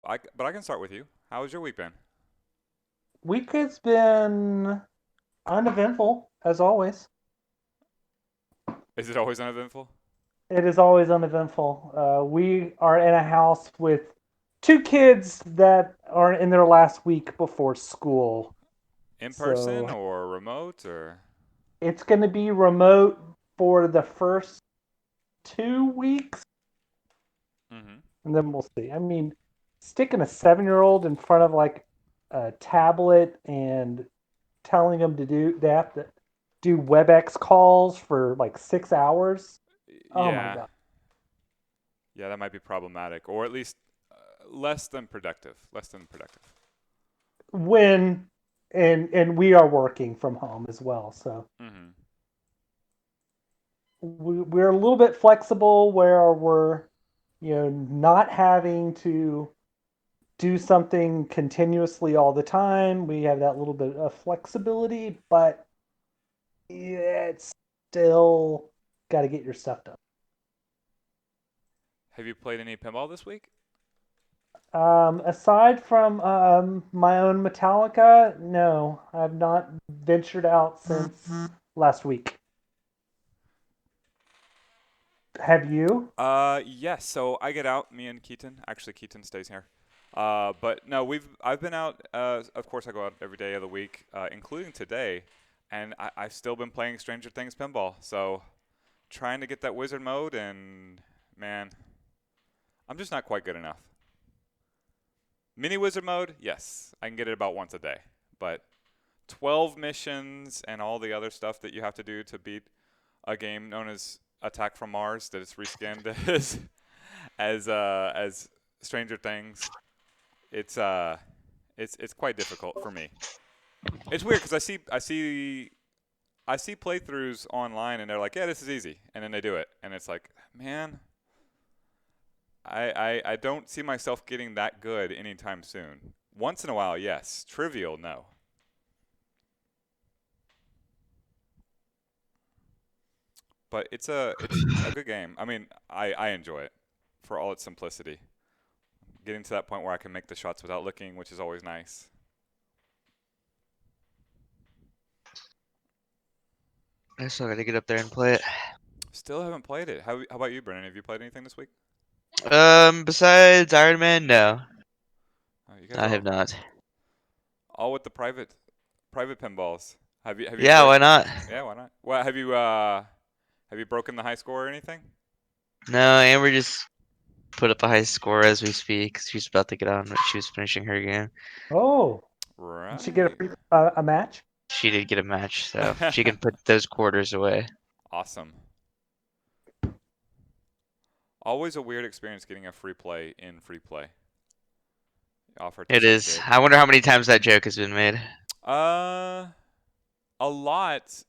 But I can start with you. How has your week been? Week has been uneventful, as always. Is it always uneventful? It is always uneventful. We are in a house with two kids that are in their last week before school. In person So or remote or? it's going to be remote for the first 2 weeks, Mm-hmm. and then we'll see. I mean, sticking a 7-year-old in front of like a tablet and telling them they have to do WebEx calls for like 6 hours. Oh my Yeah. god. Yeah, that might be problematic, or at least less than productive. Less than productive. When and we are working from home as well, so Mm-hmm. we're a little bit flexible where we're not having to do something continuously all the time. We have that little bit of flexibility, but yeah, it's still got to get your stuff done. Have you played any pinball this week? Aside from my own Metallica, no, I've not ventured out since last week. Have you? Yes. So I get out. Me and Keaton. Actually, Keaton stays here. But no, I've been out. Of course, I go out every day of the week, including today, and I've still been playing Stranger Things pinball. So trying to get that wizard mode, and man, I'm just not quite good enough. Mini wizard mode, yes, I can get it about once a day, but 12 missions and all the other stuff that you have to do to beat a game known as Attack from Mars that is reskinned as Stranger Things. It's it's quite difficult for me. It's weird because I see playthroughs online and they're like, yeah, this is easy, and then they do it, and it's like, man, I don't see myself getting that good anytime soon. Once in a while, yes. Trivial, no. But it's a good game. I mean, I enjoy it for all its simplicity. Getting to that point where I can make the shots without looking, which is always nice. I still gotta get up there and play it. Still haven't played it. How about you, Brennan? Have you played anything this week? Besides Iron Man, no, Oh, you guys I are have not. all with the private pinballs. Have you Yeah, played? why not? Yeah, why not? Well, have you broken the high score or anything? No, Amber just put up a high score as we speak. She's about to get on. She was finishing her game. Oh, did she get Right. a match? She did get a match, so she can put those quarters away. Awesome. Always a weird experience getting a free play in free play offered to It some is. kid. I wonder how many times that joke has been made. Uh, a lot,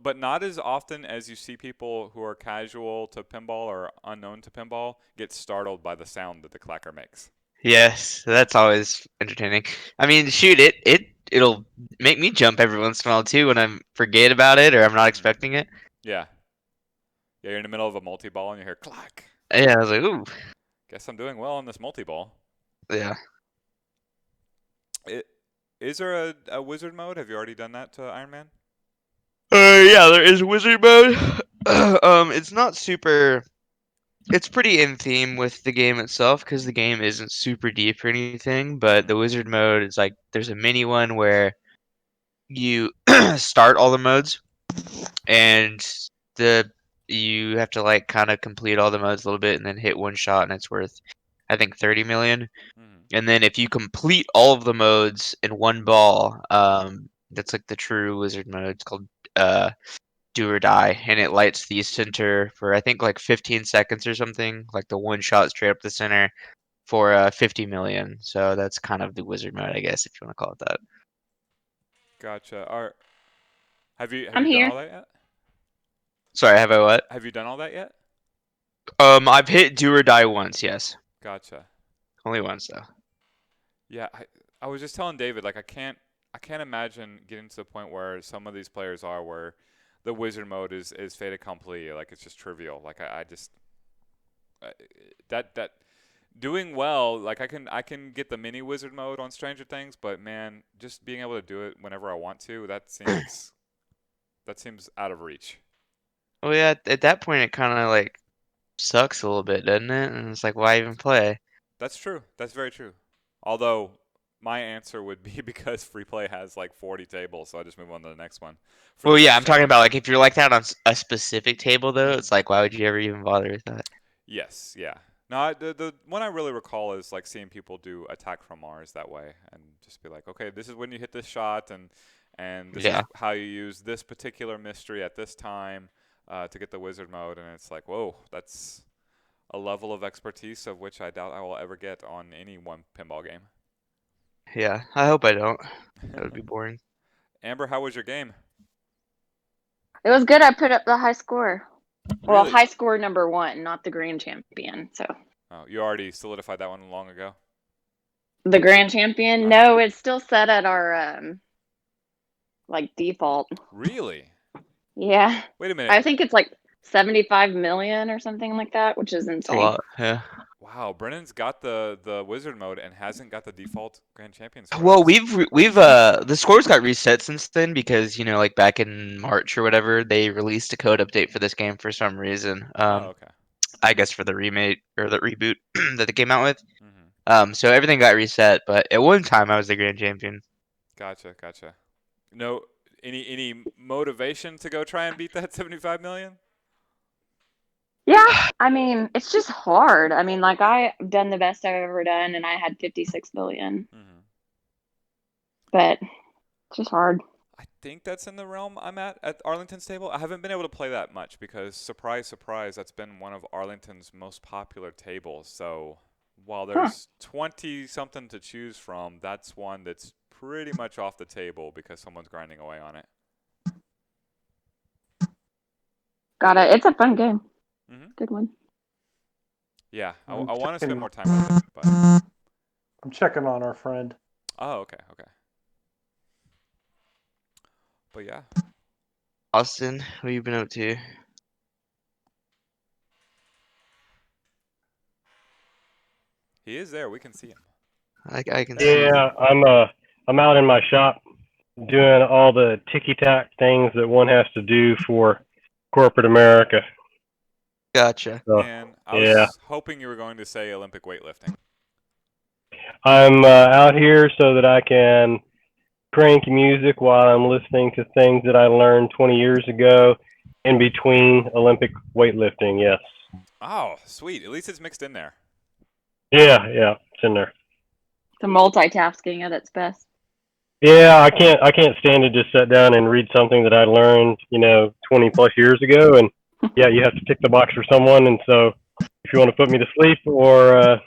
but not as often as you see people who are casual to pinball or unknown to pinball get startled by the sound that the clacker makes. Yes, that's always entertaining. I mean, shoot, it'll make me jump every once in a while too when I forget about it or I'm not Hmm. expecting it. Yeah. Yeah, you're in the middle of a multi-ball and you hear clack. Yeah, I was like, ooh, Guess I'm doing well on this multi-ball. yeah. It, is there a wizard mode? Have you already done that to Iron Man? Yeah, there is wizard mode. It's not super. It's pretty in theme with the game itself because the game isn't super deep or anything. But Mm-hmm. the wizard mode is like there's a mini one where you start all the modes and the you have to like kind of complete all the modes a little bit and then hit one shot and it's worth I think 30 million. Mm-hmm. And then if you complete all of the modes in one ball, that's like the true wizard mode. It's called uh do or die, and it lights the center for I think like 15 seconds or something, like the one shot straight up the center for 50 million. So that's kind of the wizard mode, I guess, if you want to call it that. Gotcha. Have I'm you done here. all that yet? Sorry, have I what? Have you done all that yet? I've hit do or die once, yes, Gotcha. only once though. Yeah, I was just telling David like I can't imagine getting to the point where some of these players are where the wizard mode is fait accompli, like it's just trivial. Like I just uh, that doing well. Like I can get the mini wizard mode on Stranger Things, but man, just being able to do it whenever I want to, that seems out of reach. Well, yeah, at that point it kind of like sucks a little bit, doesn't it? And it's like, why even play? That's true. That's very true. Although my answer would be because free play has like 40 tables, so I just move on to the next one. For Well, the yeah, next I'm talking challenge. about like if you're like that on a specific table though, Mhm. it's like, why would you ever even bother with that? Yes, yeah. No, the one I really recall is like seeing people do attack from Mars that way, and just be like, okay, this is when you hit this shot, and this is Yeah, how you use this particular mystery at this time to get the wizard mode, and it's like, whoa, that's a level of expertise of which I doubt I will ever get on any one pinball game. yeah. I hope I don't. That would be boring. Amber, how was your game? It was good. I put up the high score. Well, Really? high score number one, not the grand champion. So Oh, you already solidified that one long ago. the grand champion, Uh-huh. no, it's still set at our like default. Really? Yeah, Wait a minute. I think it's like 75 million or something like that, which is It's a insane. lot. Yeah. Wow, Brennan's got the wizard mode and hasn't got the default grand champion score. Well, That's we've the scores got reset since then because like back in March or whatever, they released a code update for this game for some reason. oh, okay. I guess for the remake or the reboot that they came out with. Mhm. So everything got reset, but at one time I was the grand champion. Gotcha, gotcha. No, any motivation to go try and beat that 75 million? Yeah, I mean, it's just hard. I mean, like I've done the best I've ever done, and I had 56 million, Mhm. but it's just hard. I think that's in the realm I'm at Arlington's table. I haven't been able to play that much because surprise, surprise, that's been one of Arlington's most popular tables. So while Huh. there's 20 something to choose from, that's one that's pretty much off the table because someone's grinding away on it. Got it. It's a fun game. Mhm. Good one. Yeah, I I'm want to spend checking. more time with it, but I'm checking on our friend. oh, okay, okay. But yeah, Austin, what you been up to? he is there. We can see him. I can There he see is. you. Yeah, I'm out in my shop doing all the ticky tack things that one has to do for corporate America. Gotcha. So Man, I yeah, was hoping you were going to say Olympic weightlifting. I'm out here so that I can crank music while I'm listening to things that I learned 20 years ago in between Olympic weightlifting. Yes. Oh, sweet. At least it's mixed in there. Yeah, it's in there. The multitasking at its best. Yeah, I can't stand to just sit down and read something that I learned, 20 plus years ago. And yeah, you have to tick the box for someone. And so if you want to put me to sleep or,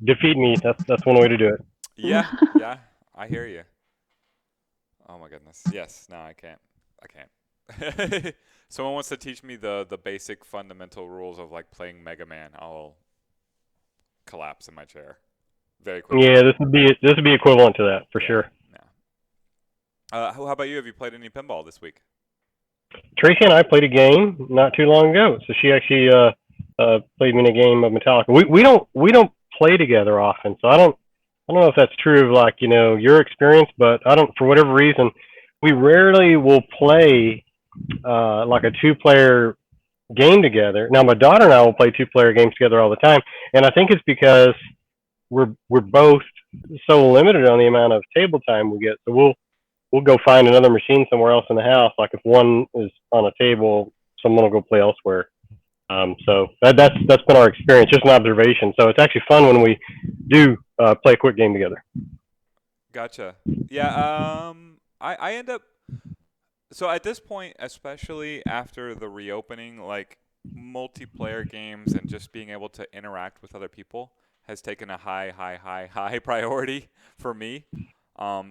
defeat me, that's one way to do it. Yeah, yeah, I hear you. Oh my goodness. Yes, no, I can't. I can't. Someone wants to teach me the basic fundamental rules of like playing Mega Man. I'll collapse in my chair very quickly. Yeah, this would be equivalent to that for Yeah, sure. yeah. How about you? Have you played any pinball this week? Tracy and I played a game not too long ago, so she actually played me in a game of Metallica. We don't play together often, so I don't know if that's true of like your experience, but I don't for whatever reason we rarely will play like a two-player game together. Now my daughter and I will play two-player games together all the time, and I think it's because we're both so limited on the amount of table time we get. So we'll go find another machine somewhere else in the house. Like if one is on a table, someone will go play elsewhere. So that's been our experience, just an observation. So it's actually fun when we do play a quick game together. Gotcha. Yeah. I end up. So at this point, especially after the reopening, like multiplayer games and just being able to interact with other people has taken a high priority for me.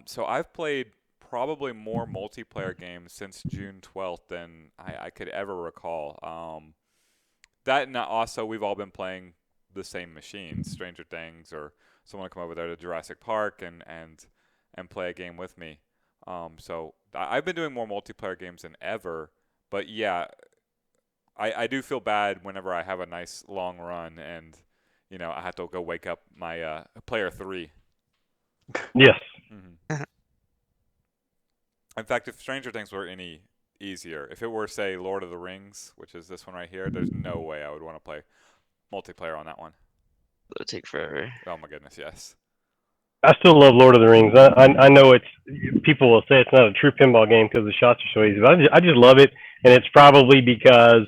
So I've played probably more multiplayer games since June 12th than I could ever recall. That and also we've all been playing the same machines, Stranger Things, or someone will come over there to Jurassic Park and play a game with me. So I've been doing more multiplayer games than ever, but yeah, I do feel bad whenever I have a nice long run and I have to go wake up my player 3. Yes. Hmm. In fact, if Stranger Things were any easier, if it were, say, Lord of the Rings, which is this one right here, there's no way I would want to play multiplayer on that one. It'll take forever. Oh my goodness, yes. I still love Lord of the Rings. I know people will say it's not a true pinball game because the shots are so easy, but I just love it, and it's probably because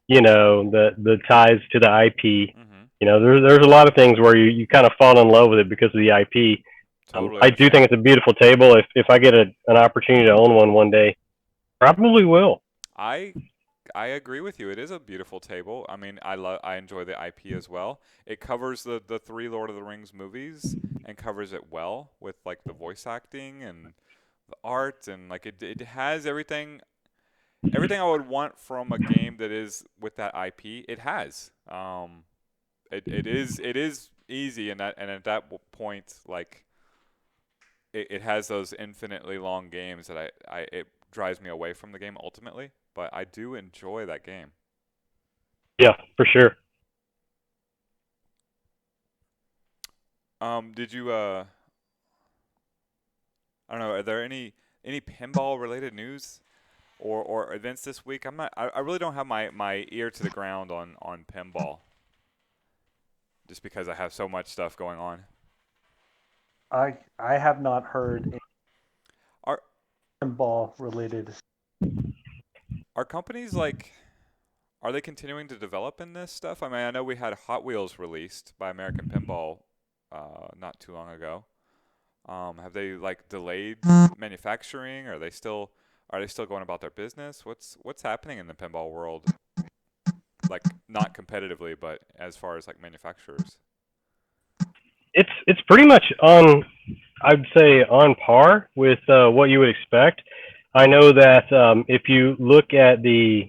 the ties to the IP. Hmm. There's a lot of things where you kind of fall in love with it because of the IP. Totally I do understand. think it's a beautiful table. If I get an opportunity to own one day, probably will. I agree with you. It is a beautiful table. I mean, I enjoy the IP as well. It covers the 3 Lord of the Rings movies and covers it well with like the voice acting and the art, and like it has everything I would want from a game that is with that IP. It has. It is easy, and at that point, like it has those infinitely long games that it drives me away from the game ultimately. But I do enjoy that game. Yeah, for sure. Did you I don't know, are there any pinball related news or events this week? I really don't have my ear to the ground on pinball. Just because I have so much stuff going on. I have not heard any Are pinball related. are companies like are they continuing to develop in this stuff? I mean, I know we had Hot Wheels released by American Pinball not too long ago. Have they like delayed manufacturing? Are they still going about their business? What's happening in the pinball world? Like not competitively, but as far as like manufacturers. It's pretty much I'd say on par with what you would expect. I know that if you look at the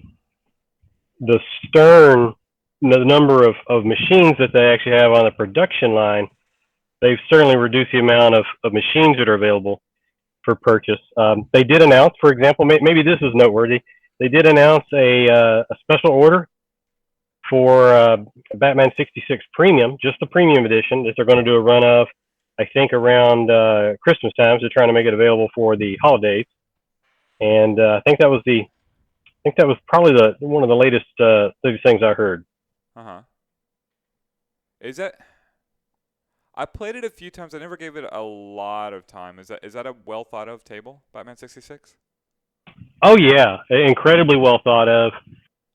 Stern, the number of machines that they actually have on the production line, they've certainly reduced the amount of machines that are available for purchase. They did announce, for example, maybe this is noteworthy. They did announce a special order for Batman 66 Premium, just the Premium edition, that they're going to do a run of, I think, around Christmas times. They're trying to make it available for the holidays, and I think that was probably one of the latest things I heard. Uh-huh. Is that I played it a few times. I never gave it a lot of time. Is that a well thought of table, Batman 66? Oh yeah, incredibly well thought of.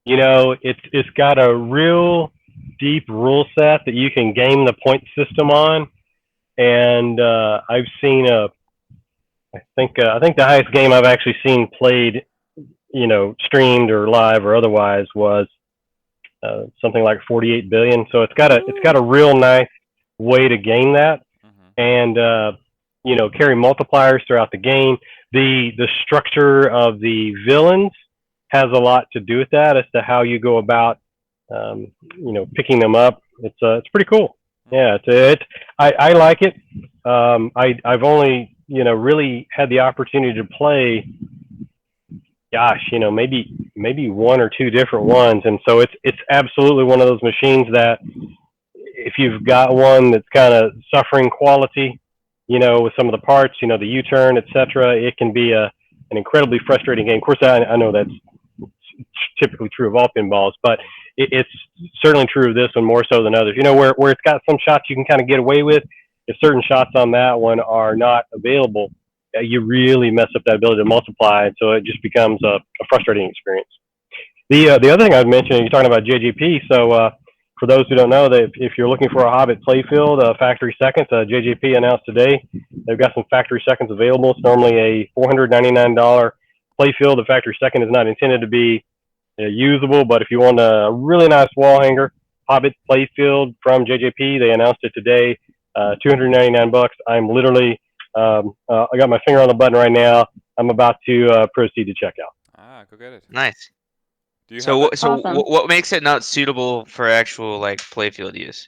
It's got a real deep rule set that you can game the point system on, and I've seen I think the highest game I've actually seen played, streamed or live or otherwise was something like 48 billion. So it's got a real nice way to game that, Mm-hmm. and carry multipliers throughout the game. The structure of the villains has a lot to do with that as to how you go about picking them up. It's pretty cool. Yeah, I like it. I've only really had the opportunity to play, gosh, maybe one or two different ones, and so it's absolutely one of those machines that if you've got one that's kind of suffering quality, with some of the parts, the U-turn, etc., it can be an incredibly frustrating game. Of course, I know that's typically true of all pinballs, but it's certainly true of this one more so than others. Where it's got some shots you can kind of get away with. If certain shots on that one are not available, you really mess up that ability to multiply, and so it just becomes a frustrating experience. The other thing I'd mention, you're talking about JJP, so for those who don't know, that if you're looking for a Hobbit playfield, factory seconds, JJP announced today they've got some factory seconds available. It's normally a $499 playfield. The factory second is not intended to be usable, but if you want a really nice wall hanger, Hobbit playfield from JJP, they announced it today, $299. I'm literally, I got my finger on the button right now. I'm about to proceed to checkout. Go get it. Nice. Do you have So that? so Awesome. what makes it not suitable for actual like playfield use?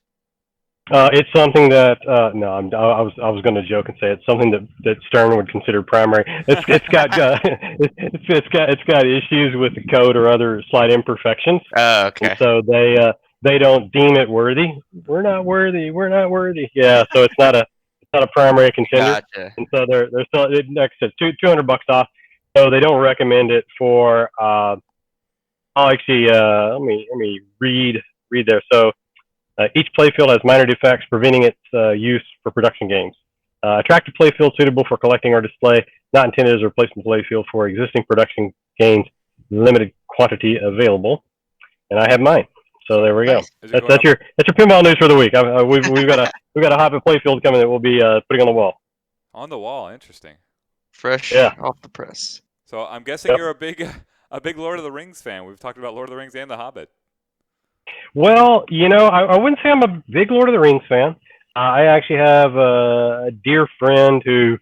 It's something that no, I was going to joke and say it's something that Stern would consider primary. It's got it's got issues with the code or other slight imperfections, Oh, and okay. so they don't deem it worthy. We're not worthy. We're not worthy. Yeah, so it's not a primary contender, Gotcha. and so they're still, like I said, $200 off. So they don't recommend it for. I'll actually let me read there. So each playfield has minor defects preventing its use for production games. Attractive playfield suitable for collecting or display, not intended as a replacement playfield for existing production games, limited quantity available. And I have mine. So there we go. Nice. Is it That's going up that's your pinball news for the week. We've got a Hobbit playfield coming that we'll be putting on the wall. on the wall? Interesting. Fresh Yeah. off the press. So I'm guessing Yep. you're a big Lord of the Rings fan. We've talked about Lord of the Rings and The Hobbit. Well, I wouldn't say I'm a big Lord of the Rings fan. I actually have a dear friend who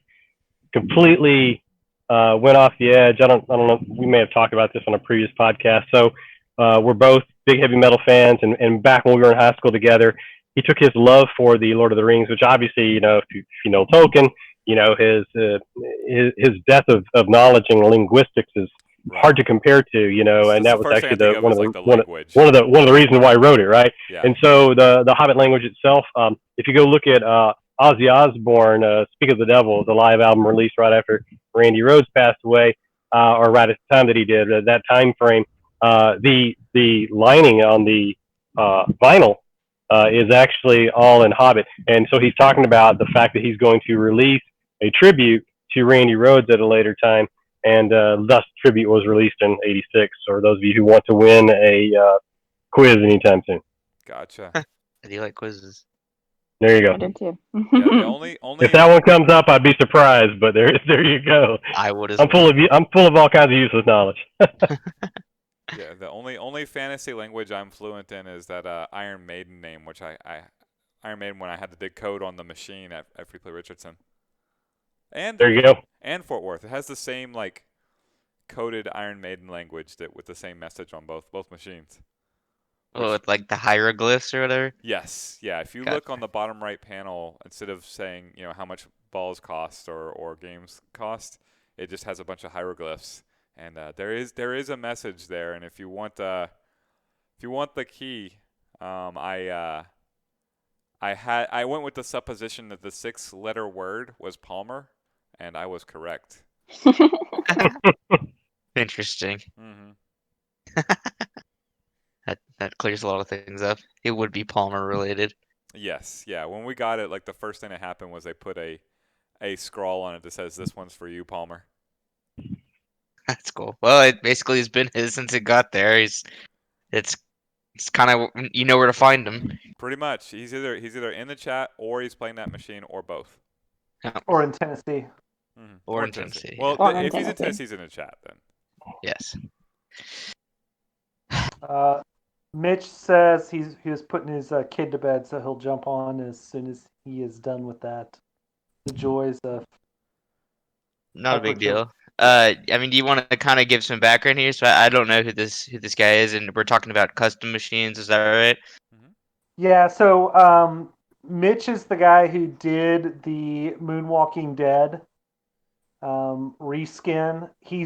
completely went off the edge. I don't know. We may have talked about this on a previous podcast. So we're both big heavy metal fans, and back when we were in high school together, he took his love for the Lord of the Rings, which obviously, if you know Tolkien, his depth of knowledge and linguistics is hard to compare to, and that the was first thing I actually think of one is of like the the language. one of the reasons why I wrote it, right? Yeah. And so the Hobbit language itself, if you go look at Ozzy Osbourne, "Speak of the Devil," the live album released right after Randy Rhoads passed away, or right at the time that he did, that time frame, the lining on the vinyl is actually all in Hobbit, and so he's talking about the fact that he's going to release a tribute to Randy Rhoads at a later time, and thus tribute was released in '86. Or those of you who want to win a quiz anytime soon, Gotcha. I do like quizzes. there you I go. did too. Yeah, the only If that one comes up, I'd be surprised, but there you go. I would as I'm well. I'm full of all kinds of useless knowledge. yeah, the only fantasy language I'm fluent in is that Iron Maiden name, which I Iron Maiden when I had to dig code on the machine at Free Play Richardson. And There you go. and Fort Worth. It has the same like coded Iron Maiden language that with the same message on both machines. Oh, with like the hieroglyphs or whatever. Yes, yeah. If you look on the bottom right panel, instead of saying how much balls cost or games cost, it just has a bunch of hieroglyphs, and there is a message there. And if you want the key, I went with the supposition that the 6-letter word was Palmer, and I was correct. Interesting. Mm-hmm. That clears a lot of things up. It would be Palmer related. Yes, yeah. When we got it, like the first thing that happened was they put a scroll on it that says, "This one's for you, Palmer." That's cool. Well, it basically has been his since it got there. It's kind of you know where to find him. Pretty much. He's either in the chat or he's playing that machine or both. Yeah. Or in Tennessee. Mm-hmm. Or in Tennessee. Well, Or in if he's in Tennessee. Tennessee, he's in the chat then. Yes. Mitch says he was putting his kid to bed, so he'll jump on as soon as he is done with that. The joys of Not a big Hyperkill. deal. I mean, do you want to kind of give some background here? So I don't know who this guy is, and we're talking about custom machines. Is that right? Yeah, so Mitch is the guy who did the Moonwalking Dead reskin. He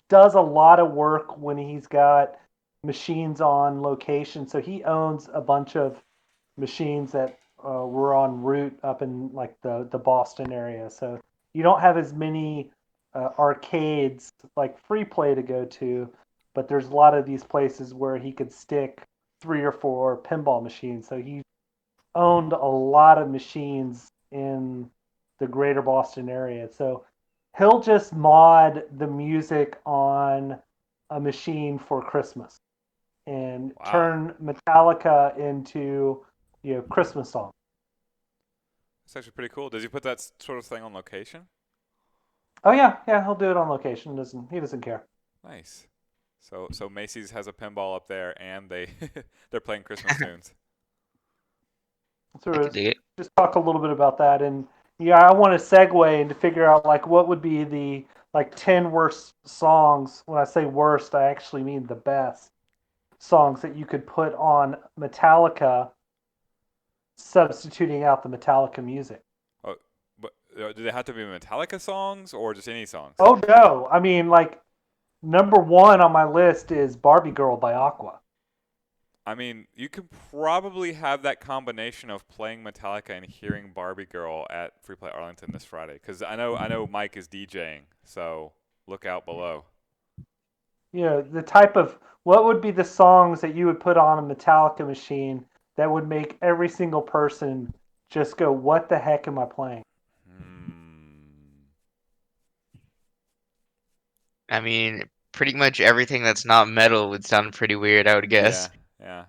does a lot of work when he's got machines on location. So he owns a bunch of machines that were en route up in like the Boston area. So you don't have as many arcades like free play to go to, but there's a lot of these places where he could stick 3 or 4 pinball machines. So he owned a lot of machines in the greater Boston area. So he'll just mod the music on a machine for Christmas and turn Metallica into Christmas songs. That's actually pretty cool. Does he put that sort of thing on location? Oh yeah, he'll do it on location. He doesn't care. Nice. So Macy's has a pinball up there, and they're playing Christmas tunes. So I can dig it. just talk a little bit about that, and I want to segue and to figure out like what would be the 10 worst songs. When I say worst, I actually mean the best songs that you could put on Metallica, substituting out the Metallica music. Oh, but do they have to be Metallica songs or just any songs? Oh no, I mean like number 1 on my list is "Barbie Girl" by Aqua. I mean, you could probably have that combination of playing Metallica and hearing Barbie Girl at Free Play Arlington this Friday. Because I know Mike is DJing, so look out below. The type of what would be the songs that you would put on a Metallica machine that would make every single person just go, "What the heck am I playing?" I mean, pretty much everything that's not metal would sound pretty weird, I would guess. Yeah.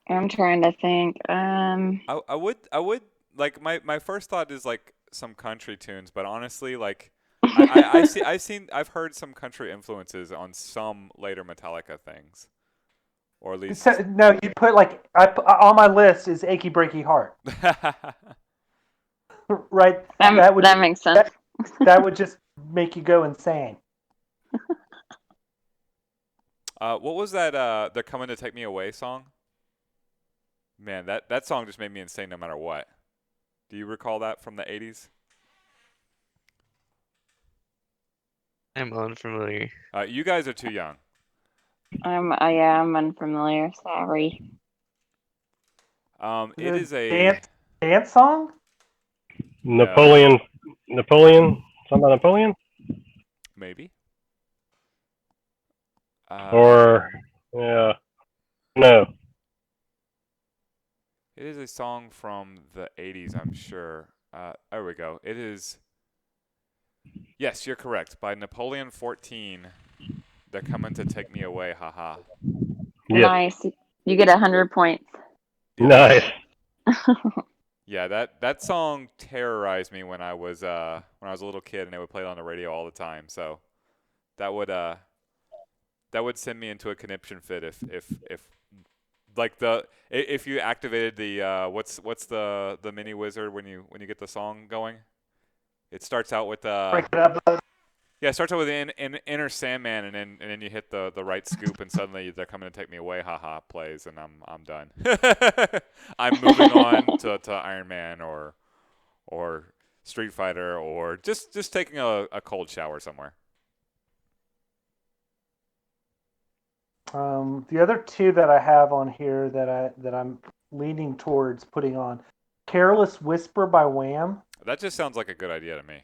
I'm trying to think. I would like my first thought is like some country tunes, but honestly, like I've heard some country influences on some later Metallica things, or at least. No, you put on my list is "Achy Breaky Heart." Right, that makes sense. That would just make you go insane. What was that? They're Coming to Take Me Away song. Man, that song just made me insane no matter what. Do you recall that from the 80s? I'm unfamiliar. You guys are too young. I am unfamiliar. Sorry. It is a dance song. Napoleon, something about Napoleon? Maybe. Or, yeah. No. It is a song from the 80s, I'm sure. There we go. It is. Yes, you're correct. By Napoleon 14. They're Coming to Take Me Away, haha. Yes. Nice. You get 100 points. Nice. Yeah, that song terrorized me when I was a little kid, and they would play it on the radio all the time. So that would send me into a conniption fit if like if you activated the what's the mini wizard when you get the song going. It starts out with Break it up. yeah, it starts out with an Inner Sandman, and then you hit the right scoop, and suddenly They're Coming to Take Me Away, haha, plays, and I'm done. I'm moving on to Iron Man or Street Fighter or just taking a cold shower somewhere. The other two that I have on here that I'm leaning towards putting on, "Careless Whisper" by Wham. That just sounds like a good idea to me.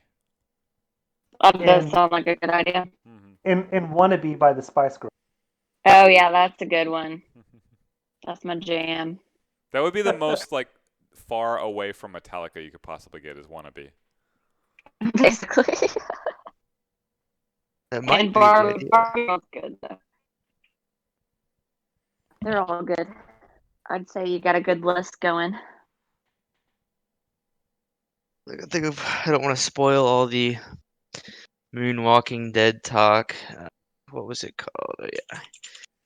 That does sound like a good idea. And "Wannabe" by the Spice Girls. Oh yeah, that's a good one. That's my jam. That would be the most like far away from Metallica you could possibly get is "Wannabe." Basically. And Barbie was good though. They're all good. I'd say you got a good list going. I don't want to spoil all the Moonwalking Dead talk. What was it called? Oh, yeah.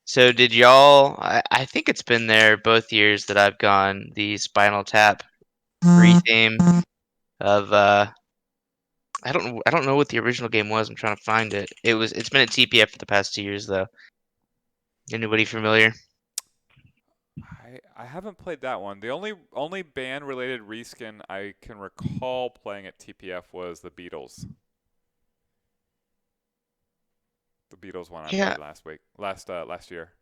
So did y'all? I think it's been there both years that I've gone. The Spinal Tap re-theme of I don't know what the original game was. I'm trying to find it. It's been at TPF for the past 2 years though. Anybody familiar? I haven't played that one. The only band related reskin I can recall playing at TPF was the Beatles. The Beatles one I played last year.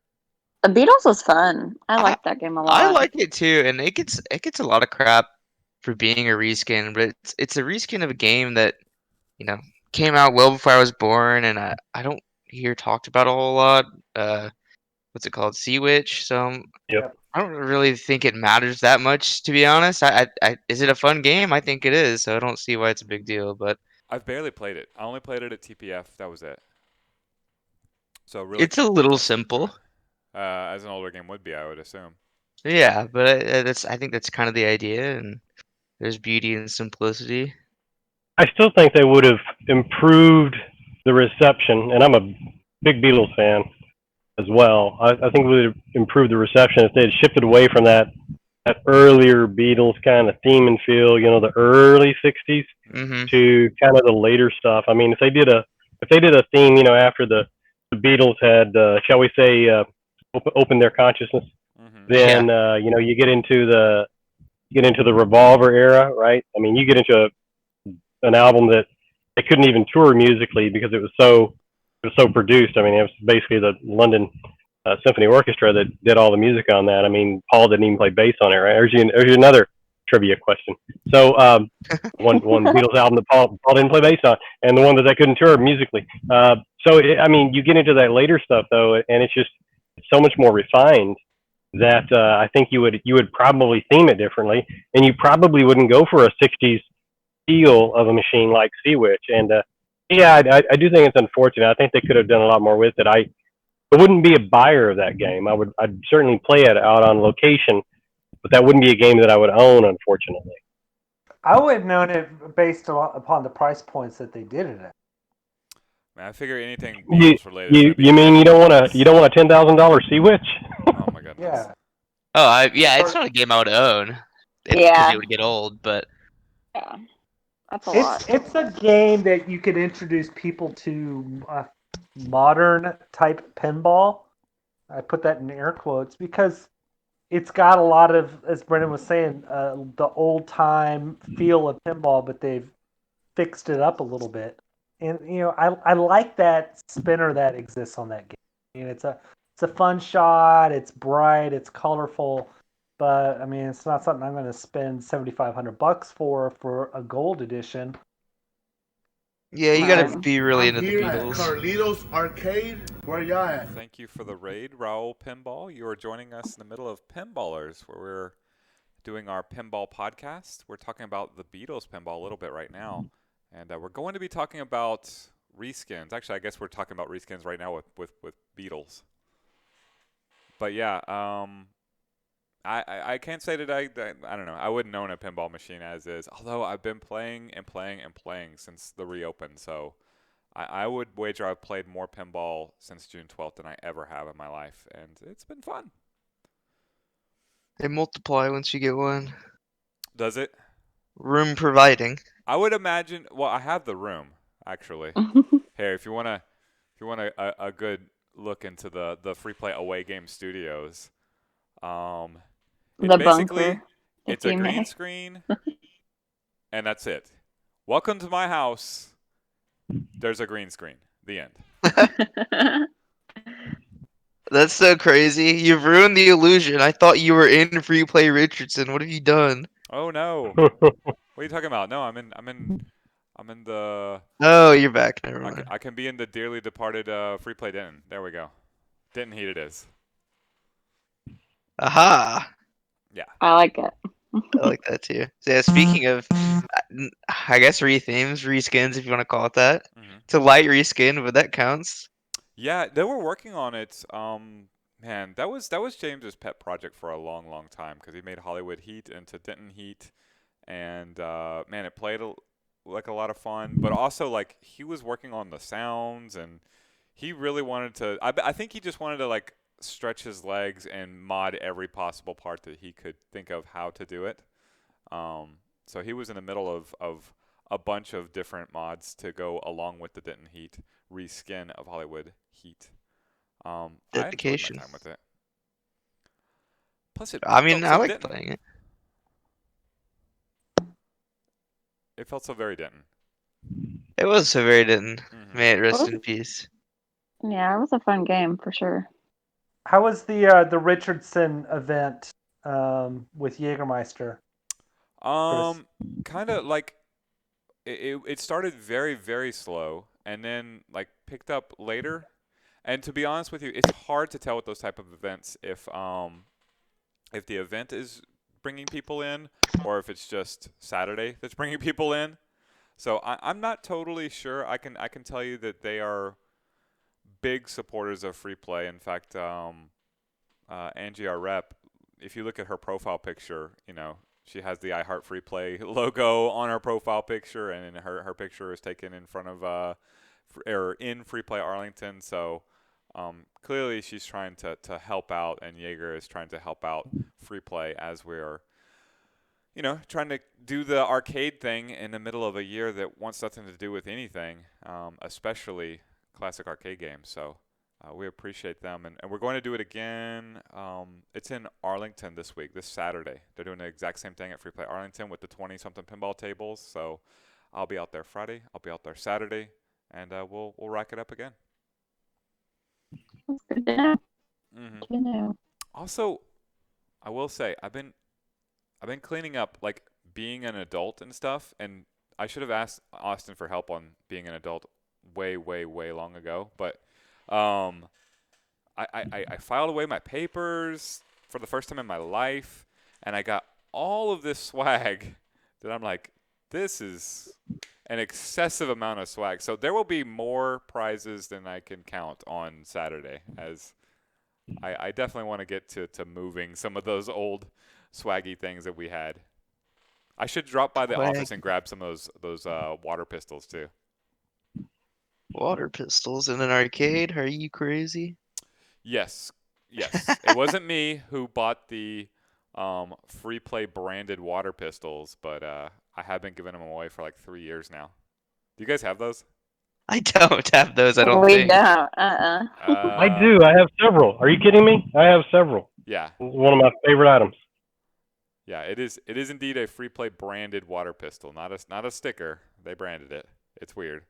The Beatles was fun. I liked that game a lot. I like it too, and it gets a lot of crap for being a reskin, but it's a reskin of a game that came out well before I was born, and I don't hear talked about a whole lot. What's it called? Sea Witch. So Yep. I don't really think it matters that much, to be honest. Is it a fun game? I think it is, so I don't see why it's a big deal. But I've barely played it. I only played it at TPF. That was it. So really, it's a little simple. As an older game would be, I would assume. Yeah, but I think that's kind of the idea, and there's beauty in simplicity. I still think they would have improved the reception, and I'm a big Beatles fan as well. I think it would have improved the reception if they had shifted away from that earlier Beatles kind of theme and feel, the early '60s, to kind of the later stuff. I mean, if they did a theme, after the Beatles had, shall we say, opened their consciousness, then you get into the Revolver era, right? I mean, you get into an album that they couldn't even tour musically because it was so produced. I mean, it was basically the London symphony orchestra that did all the music on that. I mean, Paul didn't even play bass on it, right? There's another trivia question. So one Beatles album that Paul didn't play bass on, and the one that I couldn't tour musically. I mean, you get into that later stuff though, and it's just so much more refined that I think you would probably theme it differently, and you probably wouldn't go for a '60s feel of a machine like Sea Witch. And yeah, I do think it's unfortunate. I think they could have done a lot more with it. I wouldn't be a buyer of that game. I'd certainly play it out on location, but that wouldn't be a game that I would own, unfortunately. I would have known it based upon the price points that they did it at. Man, I figure anything You Beatles related is you gonna be you mean you don't want ridiculous. a $10,000 Sea Witch? Oh my goodness. Yeah. Oh, yeah, it's not a game I would own. Because Yeah. it would get old, but Yeah, that's a lot. It's a game that you could introduce people to modern type pinball. I put that in air quotes because it's got a lot of, as Brendan was saying, the old time feel of pinball, but they've fixed it up a little bit. And I like that spinner that exists on that game. It's a fun shot. It's bright. It's colorful. But I mean, it's not something I'm going to spend $7,500 for a gold edition. yeah, you gotta Right. be really I'm into the here at Beatles. Carlitos Arcade. Where y'all at? Thank you for the raid, Raul Pinball. You are joining us in the middle of Pinballers, where we're doing our pinball podcast. We're talking about the Beatles pinball a little bit right now, and we're going to be talking about reskins. Actually, I guess we're talking about reskins right now with Beatles. But yeah, I can't say that I don't know. I wouldn't own a pinball machine as is, although I've been playing and playing and playing since the reopen. So I would wager I've played more pinball since June 12th than I ever have in my life, and it's been fun. They multiply once you get one. Does it? Room providing. I would imagine. Well, I have the room actually. Here, if you want a good look into the free play away game studios, it's The basically bunker, if it's a you green may. screen, and that's it. Welcome to my house. There's a green screen. The end. That's so crazy. You've ruined the illusion. I thought you were in Free Play Richardson. What have you done? Oh no. What are you talking about? No, I'm in the. Oh, you're back. Never mind. I can be in the dearly departed free play Denton. There we go. Denton Heat it is. Aha. Yeah. I like it. I like that too. So yeah, speaking of, I guess rethemes, reskins, if you want to call it that. Mhm. It's a light reskin, but that counts. Yeah, they were working on it. Man, that was James's pet project for a long, long time because he made Hollywood Heat into Denton Heat, and man, it played like a lot of fun. But also, like he was working on the sounds, and he really wanted to. I think he just wanted to like stretch his legs and mod every possible part that he could think of how to do it. So he was in the middle of a bunch of different mods to go along with the Denton Heat reskin of Hollywood Heat. I enjoyed Dedication. my time with it. Plus, it I mean, felt I so like Denton. playing it. It felt so very Denton. It was so very didn't. Mhm. May it rest in peace. Yeah, it was a fun game for sure. How was the Richardson event with Jägermeister? Kind of like it started very, very slow and then like picked up later. And to be honest with you, it's hard to tell with those type of events if the event is bringing people in or if it's just Saturday that's bringing people in. So I'm not totally sure. I can tell you that they are big supporters of free play. In fact, Angie, our rep, if you look at her profile picture, she has the I Heart Free Play logo on her profile picture, and her picture is taken in front of or in Free Play Arlington. So clearly she's trying to help out, and Jaeger is trying to help out free play as we're trying to do the arcade thing in the middle of a year that wants nothing to do with anything, especially classic arcade games. So we appreciate them, and we're going to do it again. It's in Arlington this week, this Saturday. They're doing the exact same thing at Free Play Arlington with the 20-something pinball tables. So I'll be out there Friday. I'll be out there Saturday, and we'll rack it up again. That's good to know. You know. Also, I will say I've been cleaning up, like being an adult and stuff, and I should have asked Austin for help on being an adult way, way, way long ago. But um, I filed away my papers for the first time in my life, and I got all of this swag that I'm like, this is an excessive amount of swag. So there will be more prizes than I can count on Saturday, as I definitely want to get to moving some of those old swaggy things that we had. I should drop by the office and grab some of those water pistols too. Water pistols in an arcade? Are you crazy? Yes, yes. It wasn't me who bought the free play branded water pistols, but I have been giving them away for like 3 years now. Do you guys have those? I don't have those, I don't We think. don't. I do. I have several. Are you kidding me? I have several. Yeah. One of my favorite items. Yeah, it is indeed a free play branded water pistol, not a sticker. They branded it. It's weird.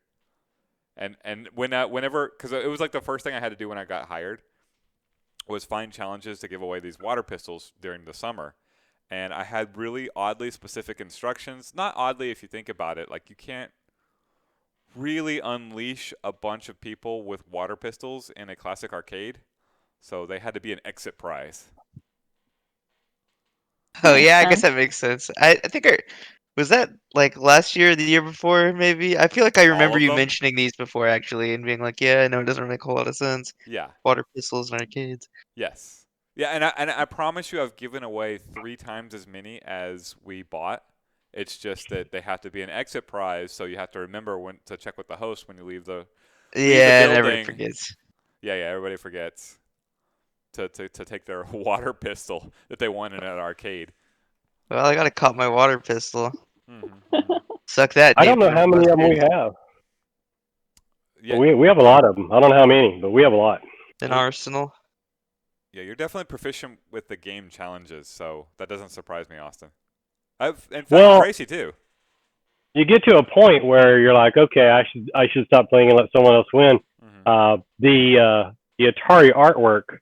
And whenever, because it was like the first thing I had to do when I got hired was find challenges to give away these water pistols during the summer. And I had really oddly specific instructions. Not oddly if you think about it, like you can't really unleash a bunch of people with water pistols in a classic arcade. So they had to be an exit prize. Oh Makes yeah, I guess sense. that makes sense. I think was that like last year or the year before, maybe? I feel like I All remember of you them? mentioning these before actually and being like, yeah, no, it doesn't make a whole lot of sense. Yeah. Water pistols in arcades. Yes. Yeah, and I promise you I've given away 3 times as many as we bought. It's just that they have to be an exit prize, so you have to remember when to check with the host when you leave the Yeah, and everybody building. forgets. Yeah, everybody forgets to take their water pistol that they won in an arcade. Well, I gotta cop my water pistol. Mm-hmm. Suck that, I don't know David how many of them we Buster's. have. Yeah, We have a lot of them. I don't know how many, but we have a lot. An Well, arsenal. yeah, you're definitely proficient with the game challenges, so that doesn't surprise me, Austin. In fact, Well, Tracy too. you get to a point where you're like, okay, I should stop playing and let someone else win. Mm-hmm. The Atari artwork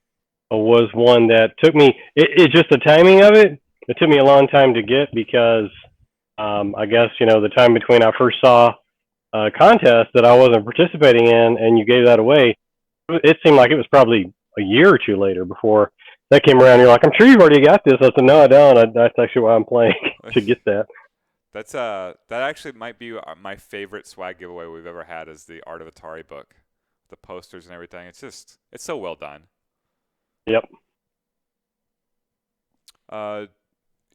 was one that took me. It's just the timing of it. It took me a long time to get because I guess the time between I first saw a contest that I wasn't participating in, and you gave that away. It seemed like it was probably a year or two later before that came around. You're like, I'm sure you've already got this. I said, no, I don't. That's actually why I'm playing to get that. That's that actually might be my favorite swag giveaway we've ever had is the Art of Atari book, the posters and everything. It's so well done. Yep.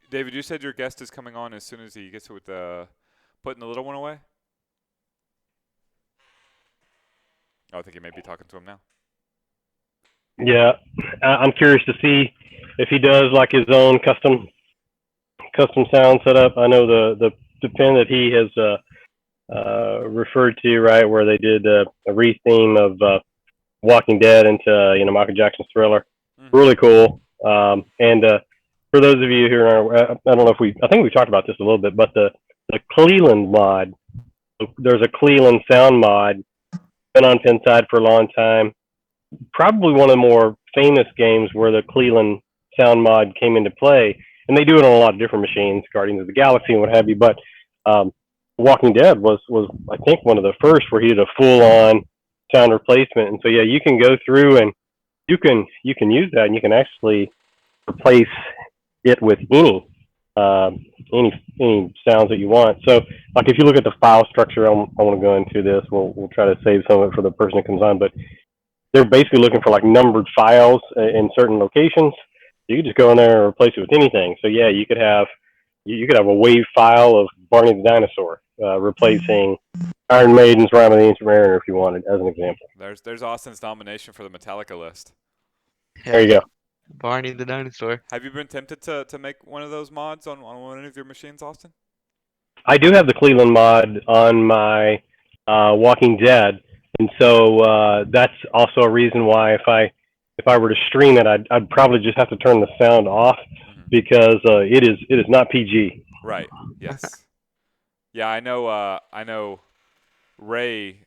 David, you said your guest is coming on as soon as he gets with putting the little one away. Oh, I think you may be talking to him now. Yeah, I'm curious to see if he does like his own custom sound setup. I know the pin that he has referred to, right, where they did a re-theme of Walking Dead into Michael Jackson's Thriller. Mm-hmm. Really cool. And for those of you who are, I don't know if I think we talked about this a little bit, but the Cleveland mod. There's a Cleveland sound mod. Been on Pinside for a long time. Probably one of the more famous games where the Cleveland sound mod came into play, and they do it on a lot of different machines, Guardians of the Galaxy and what have you. But Walking Dead was I think one of the first where he did a full-on sound replacement, and so yeah, you can go through and you can use that, and you can actually replace it with any sounds that you want. So, like if you look at the file structure, I want to go into this. We'll try to save some of it for the person that comes on, but they're basically looking for like numbered files in certain locations. You could just go in there and replace it with anything. So yeah, you could have a wave file of Barney the Dinosaur replacing Iron Maiden's Rhyme of the Ancient Mariner if you wanted, as an example. There's Austin's nomination for the Metallica list. Yeah. There you go. Barney the dinosaur. Have you been tempted to make one of those mods on one of your machines, Austin? I do have the Cleveland mod on my Walking Dead, and so that's also a reason why if I were to stream it, I'd probably just have to turn the sound off because it is not PG. Right. Yes. Yeah, I know. Ray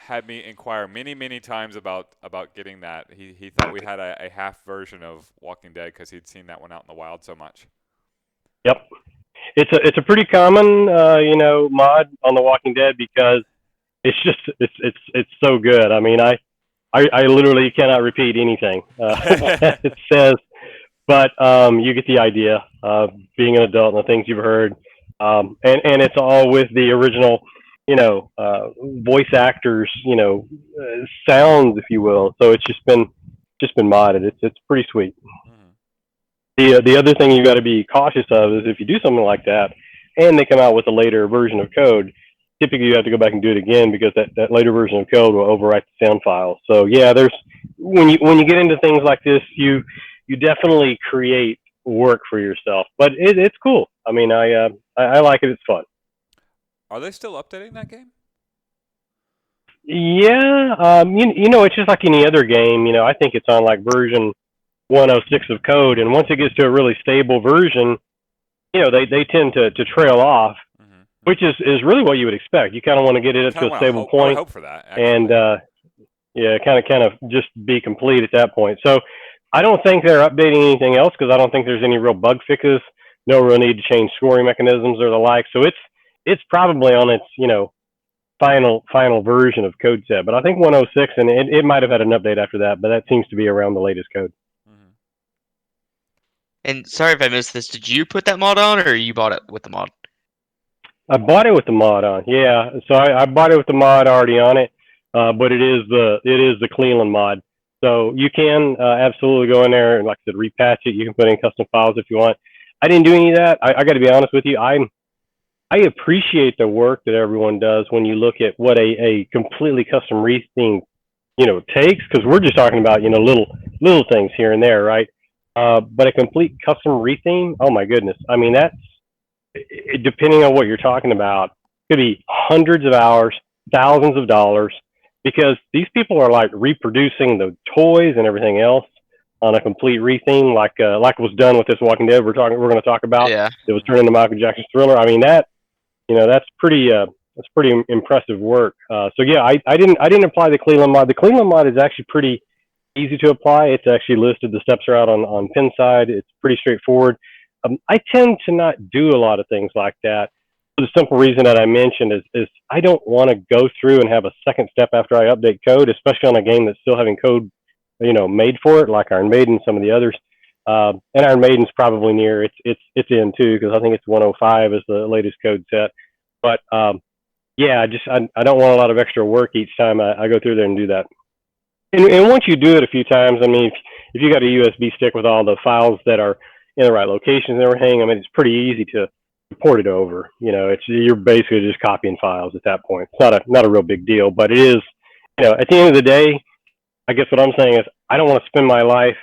had me inquire many times about getting that. He thought we had a half version of Walking Dead because he'd seen that one out in the wild so much. Yep. It's a pretty common mod on The Walking Dead because it's so good. I mean, I literally cannot repeat anything it says, but you get the idea of being an adult and the things you've heard, and it's all with the original, voice actors, sounds, if you will. So it's just been modded. It's pretty sweet. The other thing you got to be cautious of is if you do something like that, and they come out with a later version of code, typically you have to go back and do it again because that later version of code will overwrite the sound file. So yeah, there's when you get into things like this, you definitely create work for yourself, but it's cool. I mean, I like it. It's fun. Are they still updating that game? Yeah, it's just like any other game. I think it's on like version 106 of code, and once it gets to a really stable version, they tend to trail off, which is really what you would expect. You kind of want to get it up to a stable point. I would hope for that, actually. And kind of just be complete at that point. So I don't think they're updating anything else because I don't think there's any real bug fixes. No real need to change scoring mechanisms or the like. So it's probably on its final version of code set. But I think 106, and it might have had an update after that, but that seems to be around the latest code. And sorry if I missed this. Did you put that mod on, or you bought it with the mod? I bought it with the mod on. Yeah, so I bought it with the mod already on it, but it is the Cleveland mod. So you can absolutely go in there and, like I said, repatch it. You can put in custom files if you want. I didn't do any of that. I got to be honest with you. I appreciate the work that everyone does when you look at what a completely custom retheme, takes, because we're just talking about little things here and there, right? But a complete custom retheme, oh my goodness! I mean, that's depending on what you're talking about, could be hundreds of hours, thousands of dollars, because these people are like reproducing the toys and everything else on a complete retheme, like was done with this Walking Dead we're going to talk about. Yeah. It was turned into Michael Jackson's Thriller. I mean, that's pretty impressive work. So yeah, I didn't apply the Cleveland mod. The Cleveland mod is actually pretty easy to apply. It's actually listed. The steps are out on Pinside. It's pretty straightforward. I tend to not do a lot of things like that. The simple reason that I mentioned is I don't want to go through and have a second step after I update code, especially on a game that's still having code, made for it, like Iron Maiden, some of the others. And Iron Maiden's probably near it's in too, because I think it's 105 is the latest code set. But yeah, I don't want a lot of extra work each time I go through there and do that. And once you do it a few times, I mean, if you got a USB stick with all the files that are in the right locations and everything, I mean, it's pretty easy to port it over. You're basically just copying files at that point. It's not a real big deal, but it is. At the end of the day, I guess what I'm saying is I don't want to spend my life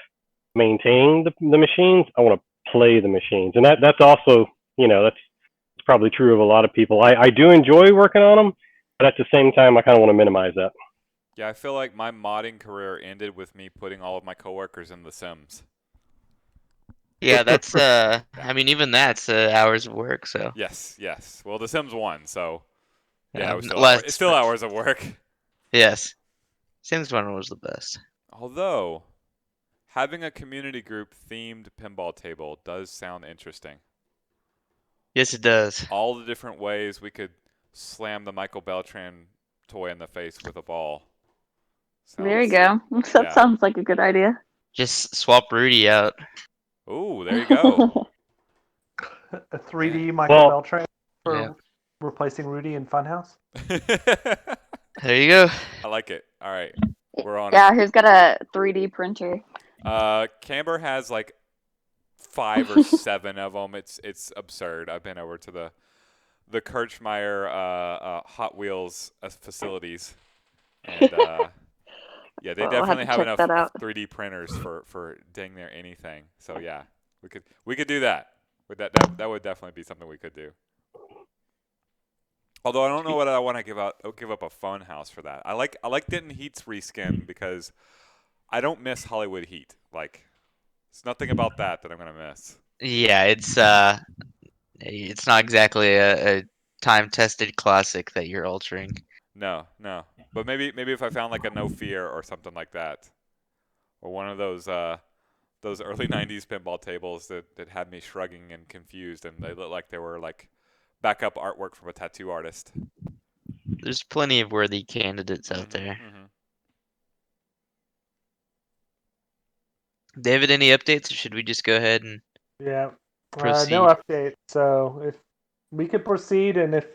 maintaining the machines. I want to play the machines, and that's also that's probably true of a lot of people. I do enjoy working on them, but at the same time, I kind of want to minimize that. Yeah, I feel like my modding career ended with me putting all of my coworkers in The Sims. Yeah, that's I mean, even that's hours of work. So Yes. Well, The Sims 1, so yeah, it was less, still hours of work. Yes, Sims 1 was the best. Although having a community group themed pinball table does sound interesting. Yes, it does. All the different ways we could slam the Michael Beltran toy in the face with a ball. There you go. That sounds like a good idea. Just swap Rudy out. Ooh, there you go. A 3D Michael Beltran for replacing Rudy in Funhouse. There you go. I like it. All right, we're on. Yeah, who's got a 3D printer? Camber has like 5 or 7 of them. It's absurd. I've been over to the Kirchmeier Hot Wheels facilities, and yeah, they definitely have enough 3D printers for dang near anything. So yeah, we could do that. That would definitely be something we could do. Although I don't know whether I want to give up a fun house for that. I like Denton Heat's reskin because I don't miss Hollywood Heat. Like, it's nothing about that I'm gonna miss. Yeah, it's not exactly a time-tested classic that you're altering. No, no. But maybe if I found like a No Fear or something like that, or one of those early '90s pinball tables that had me shrugging and confused, and they looked like they were like backup artwork from a tattoo artist. There's plenty of worthy candidates out there. Mm-hmm. David, any updates, or should we just go ahead and Yeah. proceed? No update. So if we could proceed, and if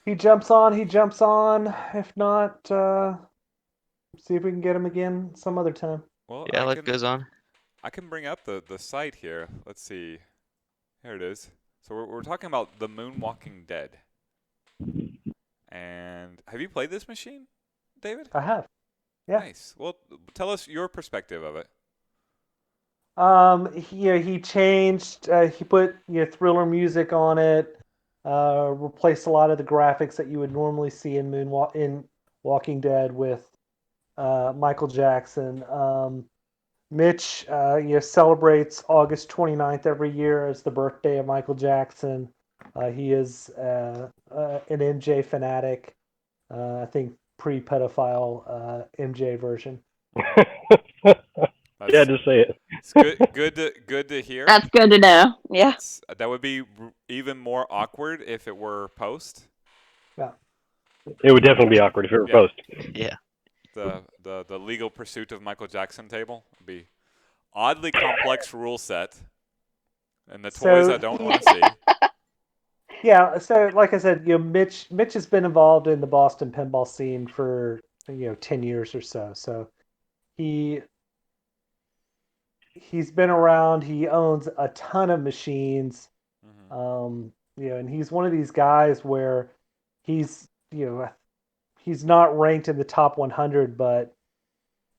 he jumps on, he jumps on. If not, see if we can get him again some other time. Well, Yeah, life goes on. I can bring up the site here. Let's see. Here it is. So we're talking about the Moonwalking Dead. And have you played this machine, David? I have. Yeah. Nice. Well, tell us your perspective of it. He changed. He put thriller music on it. Replaced a lot of the graphics that you would normally see in Walking Dead with Michael Jackson. Mitch, celebrates August 29th every year as the birthday of Michael Jackson. He is an MJ fanatic. I think pre-pedophile MJ version. Yeah, just say it. It's good to hear. That's good to know. Yeah. That would be even more awkward if it were post. Yeah. It would definitely be awkward if it were Yeah. post. Yeah. The legal pursuit of Michael Jackson table would be oddly complex rule set, and the toys I don't want to see. Yeah, so like I said, Mitch has been involved in the Boston pinball scene for 10 years or so. So he's been around. He owns a ton of machines. Mm-hmm. And he's one of these guys where he's he's not ranked in the top 100, but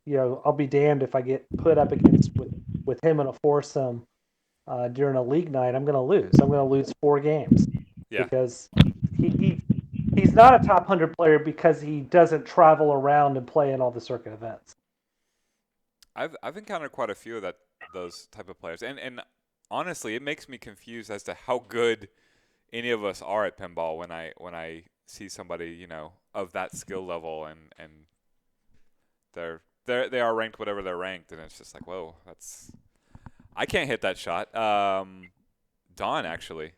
I'll be damned if I get put up against with him in a foursome during a league night. I'm going to lose. I'm going to lose 4 games. Yeah. Because he's not a top 100 player because he doesn't travel around and play in all the circuit events. I've encountered quite a few of those type of players, and honestly, it makes me confused as to how good any of us are at pinball when I see somebody of that skill level and they are ranked whatever they're ranked, and it's just like, whoa, I can't hit that shot. Don actually.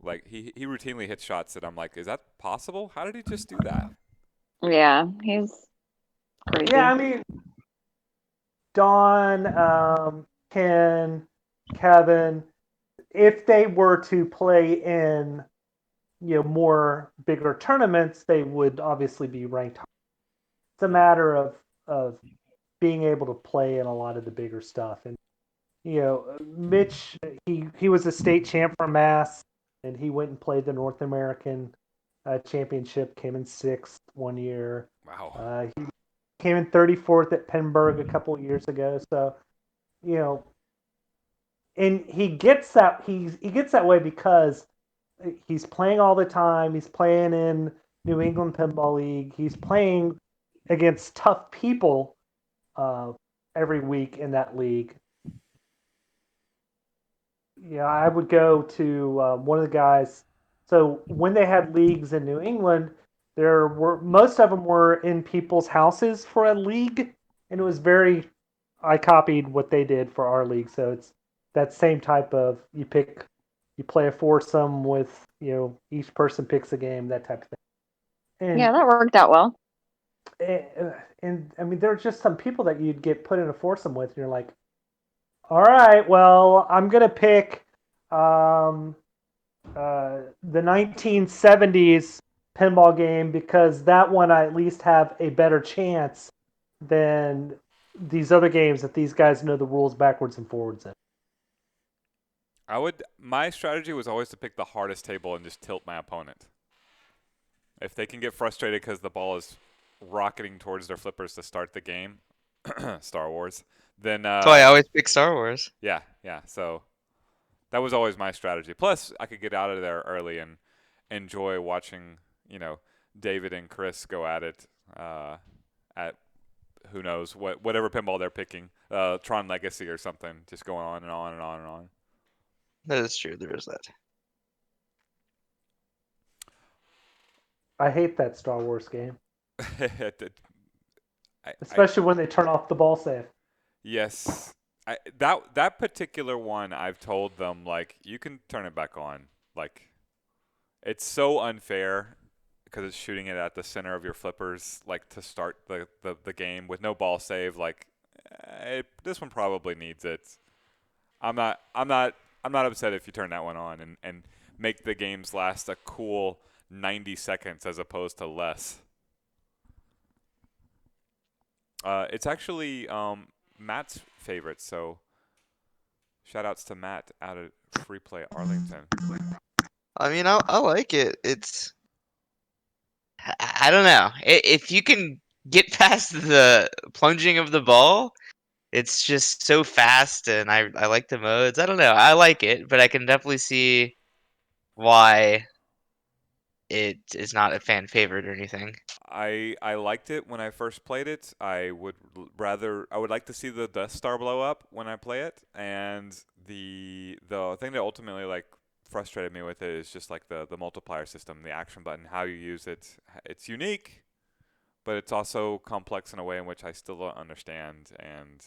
Like he routinely hits shots that I'm like, is that possible? How did he just do that? Yeah, he's crazy. Yeah, I mean, Don, Ken, Kevin, if they were to play in more bigger tournaments, they would obviously be ranked high. It's a matter of being able to play in a lot of the bigger stuff. And Mitch, he was a state champ for Mass. And he went and played the North American Championship, came in 6th one year. Wow. He came in 34th at Penberg a couple of years ago. So, and he gets that way because he's playing all the time. He's playing in New England Pinball League. He's playing against tough people every week in that league. Yeah, I would go to one of the guys. So when they had leagues in New England, most of them were in people's houses for a league, and it was I copied what they did for our league. So it's that same type of you play a foursome with each person picks a game, that type of thing. And, yeah, that worked out well. And I mean, there are just some people that you'd get put in a foursome with, and you're like, all right, well, I'm going to pick the 1970s pinball game because that one I at least have a better chance than these other games that these guys know the rules backwards and forwards in. My strategy was always to pick the hardest table and just tilt my opponent. If they can get frustrated because the ball is rocketing towards their flippers to start the game, Star Wars, then That's why I always pick Star Wars. Yeah. So that was always my strategy. Plus, I could get out of there early and enjoy watching, David and Chris go at it at who knows whatever pinball they're picking, Tron Legacy or something, just going on and on and on and on. That is true. There is that. I hate that Star Wars game, I, especially when they turn off the ball save. yes, that particular one, I've told them like you can turn it back on. Like it's so unfair because it's shooting it at the center of your flippers, like to start the game with no ball save. Like this one probably needs it. I'm not I'm not I'm not upset if you turn that one on and make the games last a cool 90 seconds as opposed to less. It's actually Matt's favorite, so shout outs to Matt out at Free Play Arlington. I mean, I like it. It's I don't know. If you can get past the plunging of the ball, it's just so fast, and I like the modes. I don't know. I like it, but I can definitely see why it is not a fan favorite or anything. I liked it when I first played it. I would like to see the Death Star blow up when I play it, and the thing that ultimately like frustrated me with it is just like the multiplier system, the action button, how you use it. It's unique, but it's also complex in a way in which I still don't understand and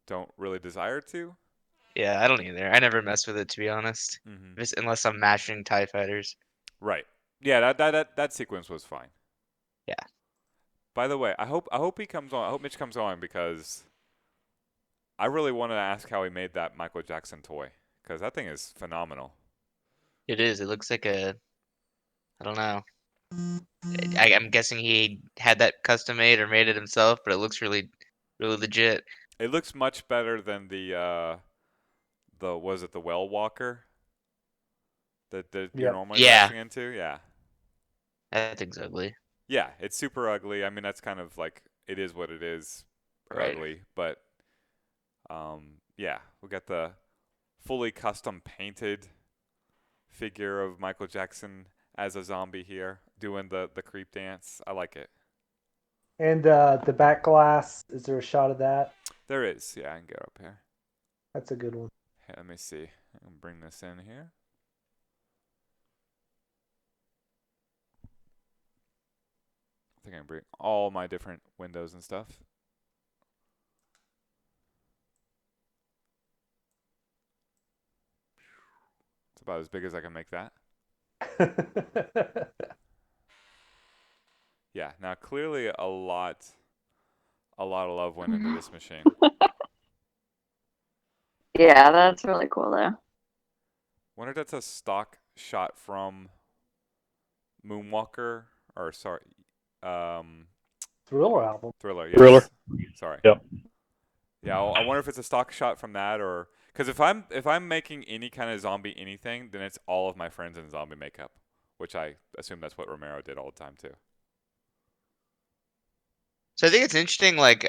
don't really desire to. Yeah, I don't either. I never mess with it, to be honest. Mm-hmm. Just unless I'm mashing TIE fighters. Right. Yeah, that sequence was fine. Yeah. By the way, I hope he comes on. I hope Mitch comes on because I really wanted to ask how he made that Michael Jackson toy because that thing is phenomenal. It is. It looks like a. I don't know. I'm guessing he had that custom made or made it himself, but it looks really, really legit. It looks much better than the was it the Well Walker that you're Yep. normally Yeah. smashing into? Yeah. That thing's ugly. Yeah, it's super ugly. I mean, that's kind of like it is what it is, Right. ugly. But yeah, we got the fully custom painted figure of Michael Jackson as a zombie here doing the creep dance. I like it. And the back glass, is there a shot of that? There is. Yeah, I can get up here. That's a good one. Hey, let me see. I can bring this in here. I think I can bring all my different windows and stuff. It's about as big as I can make that. Yeah, now clearly a lot of love went into this machine. Yeah, that's really cool though. Wonder if that's a stock shot from Moonwalker or sorry, Thriller album. Thriller. Yes. Thriller. Sorry. Yep. Yeah, I wonder if it's a stock shot from that or because if I'm making any kind of zombie anything, then it's all of my friends in zombie makeup, which I assume that's what Romero did all the time too. So I think it's interesting. Like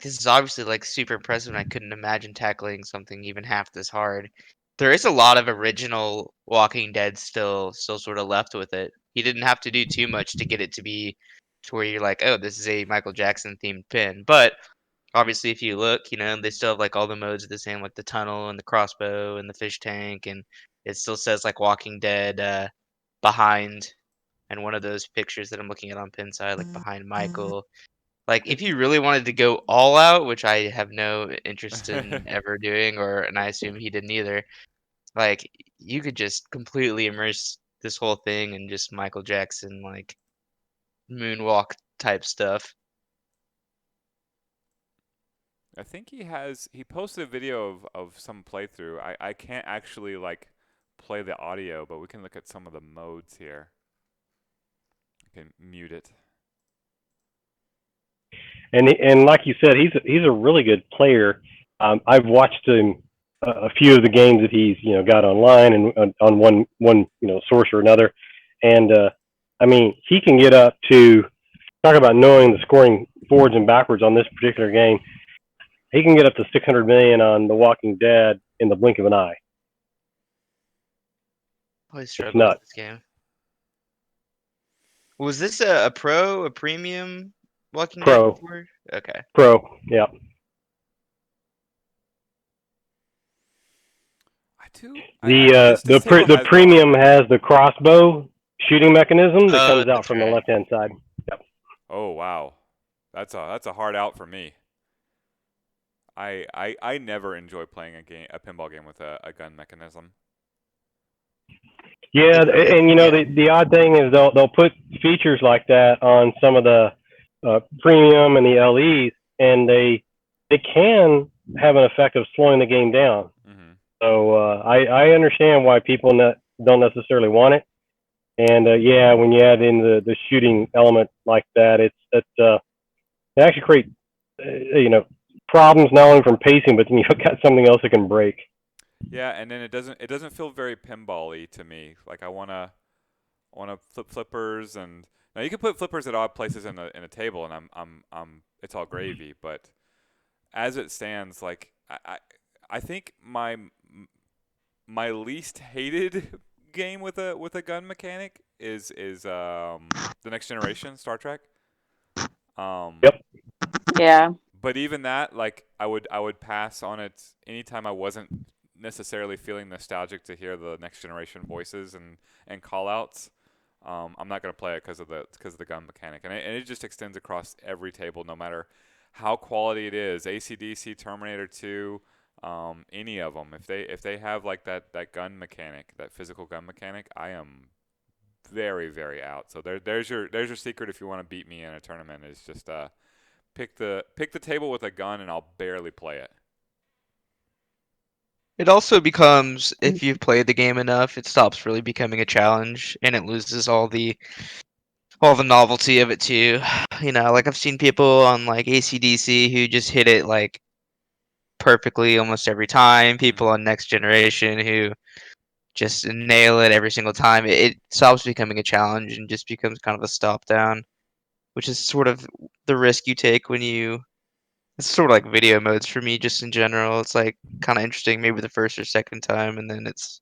this is obviously like super impressive, and I couldn't imagine tackling something even half this hard. There is a lot of original Walking Dead still sort of left with it. He didn't have to do too much to get it to be to where you're like, oh, this is a Michael Jackson themed pin. But obviously, if you look, they still have like all the modes are the same, like the tunnel and the crossbow and the fish tank, and it still says like Walking Dead behind. And one of those pictures that I'm looking at on Pinside, like behind Michael. Like, if you really wanted to go all out, which I have no interest in ever doing, and I assume he didn't either, like, you could just completely immerse this whole thing in just Michael Jackson, like, moonwalk type stuff. I think he posted a video of some playthrough. I can't actually like play the audio, but we can look at some of the modes here. I can mute it. And like you said, he's a really good player. I've watched him a few of the games that he's got online and on one source or another, and I mean he can get up to talk about knowing the scoring forwards and backwards on this particular game. He can get up to 600 million on The Walking Dead in the blink of an eye. Always struggled with nuts. this game. Was this a pro, a premium Walking Dead Pro. before? Okay. Pro, yeah. I do. The this table has premium has the crossbow shooting mechanism that Oh, comes out that's from the right. left-hand side. Yep. Oh wow, that's a hard out for me. I never enjoy playing a pinball game with a gun mechanism. Yeah, and Yeah. the odd thing is they'll put features like that on some of the premium and the LEs, and they can have an effect of slowing the game down. Mm-hmm. So I understand why people don't necessarily want it. And yeah, when you add in the shooting element like that, it actually creates problems not only from pacing, but then you've got something else that can break. Yeah, and then it doesn't feel very pinball-y to me. Like I wanna flip flippers, and now you can put flippers at odd places in a table, and I'm it's all gravy. But as it stands, like I think my least hated game with a gun mechanic is the Next Generation Star Trek. Yep. Yeah. But even that, like I would pass on it anytime I wasn't necessarily feeling nostalgic to hear the Next Generation voices and call outs. I'm not gonna play it because of the gun mechanic, and it just extends across every table, no matter how quality it is. AC/DC, Terminator 2, any of them. If they have like that gun mechanic, that physical gun mechanic, I am very very out. So there's your secret if you want to beat me in a tournament, is just pick the table with a gun and I'll barely play it. It also becomes, if you've played the game enough, it stops really becoming a challenge and it loses all the novelty of it too. Like I've seen people on like AC/DC who just hit it like perfectly almost every time. People Mm-hmm. on Next Generation who just nail it every single time. It stops becoming a challenge and just becomes kind of a stop down, which is sort of the risk you take when you. It's sort of like video modes for me, just in general. It's like kind of interesting, maybe the first or second time, and then it's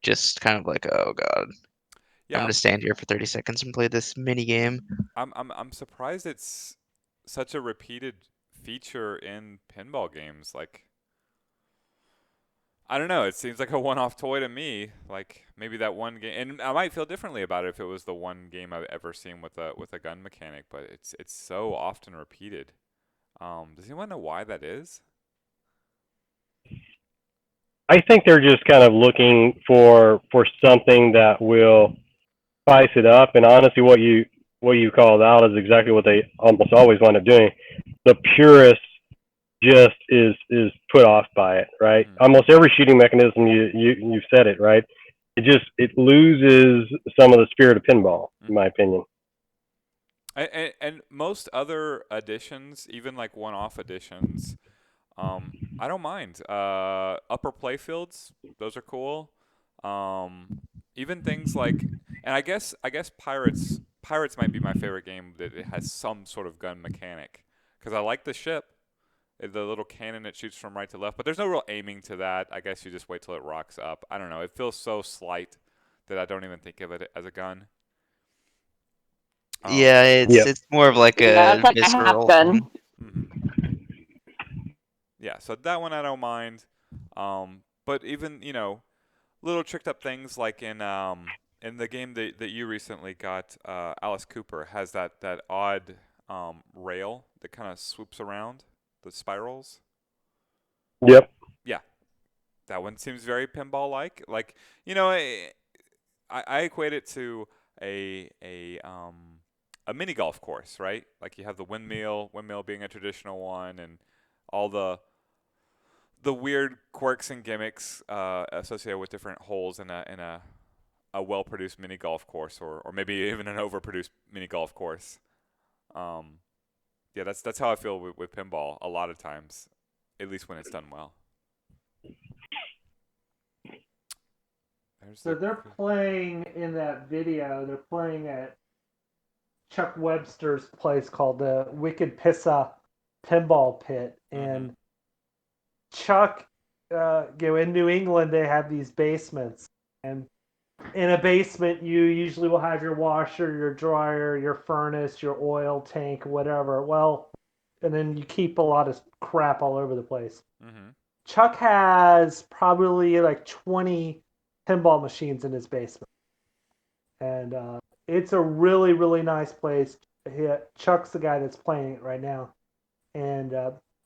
just kind of like, oh god, I'm Yeah, gonna stand here for 30 seconds and play this mini game. I'm surprised it's such a repeated feature in pinball games. Like I don't know, it seems like a one-off toy to me. Like maybe that one game, and I might feel differently about it if it was the one game I've ever seen with a gun mechanic. But it's so often repeated. Does anyone know why that is? I think they're just kind of looking for something that will spice it up. And honestly, what you called out is exactly what they almost always wind up doing. The purist just is put off by it, right? Mm-hmm. Almost every shooting mechanism you said it, right? It loses some of the spirit of pinball, in my opinion. And most other editions, even like one-off editions, I don't mind. Upper playfields, those are cool. Even things like, and I guess Pirates might be my favorite game that it has some sort of gun mechanic, because I like the ship, the little cannon that shoots from right to left. But there's no real aiming to that. I guess you just wait till it rocks up. I don't know. It feels so slight that I don't even think of it as a gun. Yeah, it's Yep. it's more of like Yeah, it's a like a half visceral gun. thing. Mm-hmm. Yeah, so that one I don't mind. But even little tricked up things like in the game that you recently got, Alice Cooper has that odd rail that kind of swoops around the spirals. Yep. Yeah, that one seems very pinball like. Like I equate it to a mini golf course, right? Like you have the windmill being a traditional one, and all the weird quirks and gimmicks associated with different holes in a well-produced mini golf course, or maybe even an overproduced mini golf course. Um, yeah, that's how I feel with pinball a lot of times, at least when it's done well. So they're playing in that video. They're playing at Chuck Webster's place called the Wicked Pissa Pinball Pit, and Chuck, in New England they have these basements, and in a basement you usually will have your washer, your dryer, your furnace, your oil tank, whatever. Well, and then you keep a lot of crap all over the place. Mm-hmm. Chuck has probably like 20 pinball machines in his basement. And it's a really, really nice place. Chuck's the guy that's playing it right now, and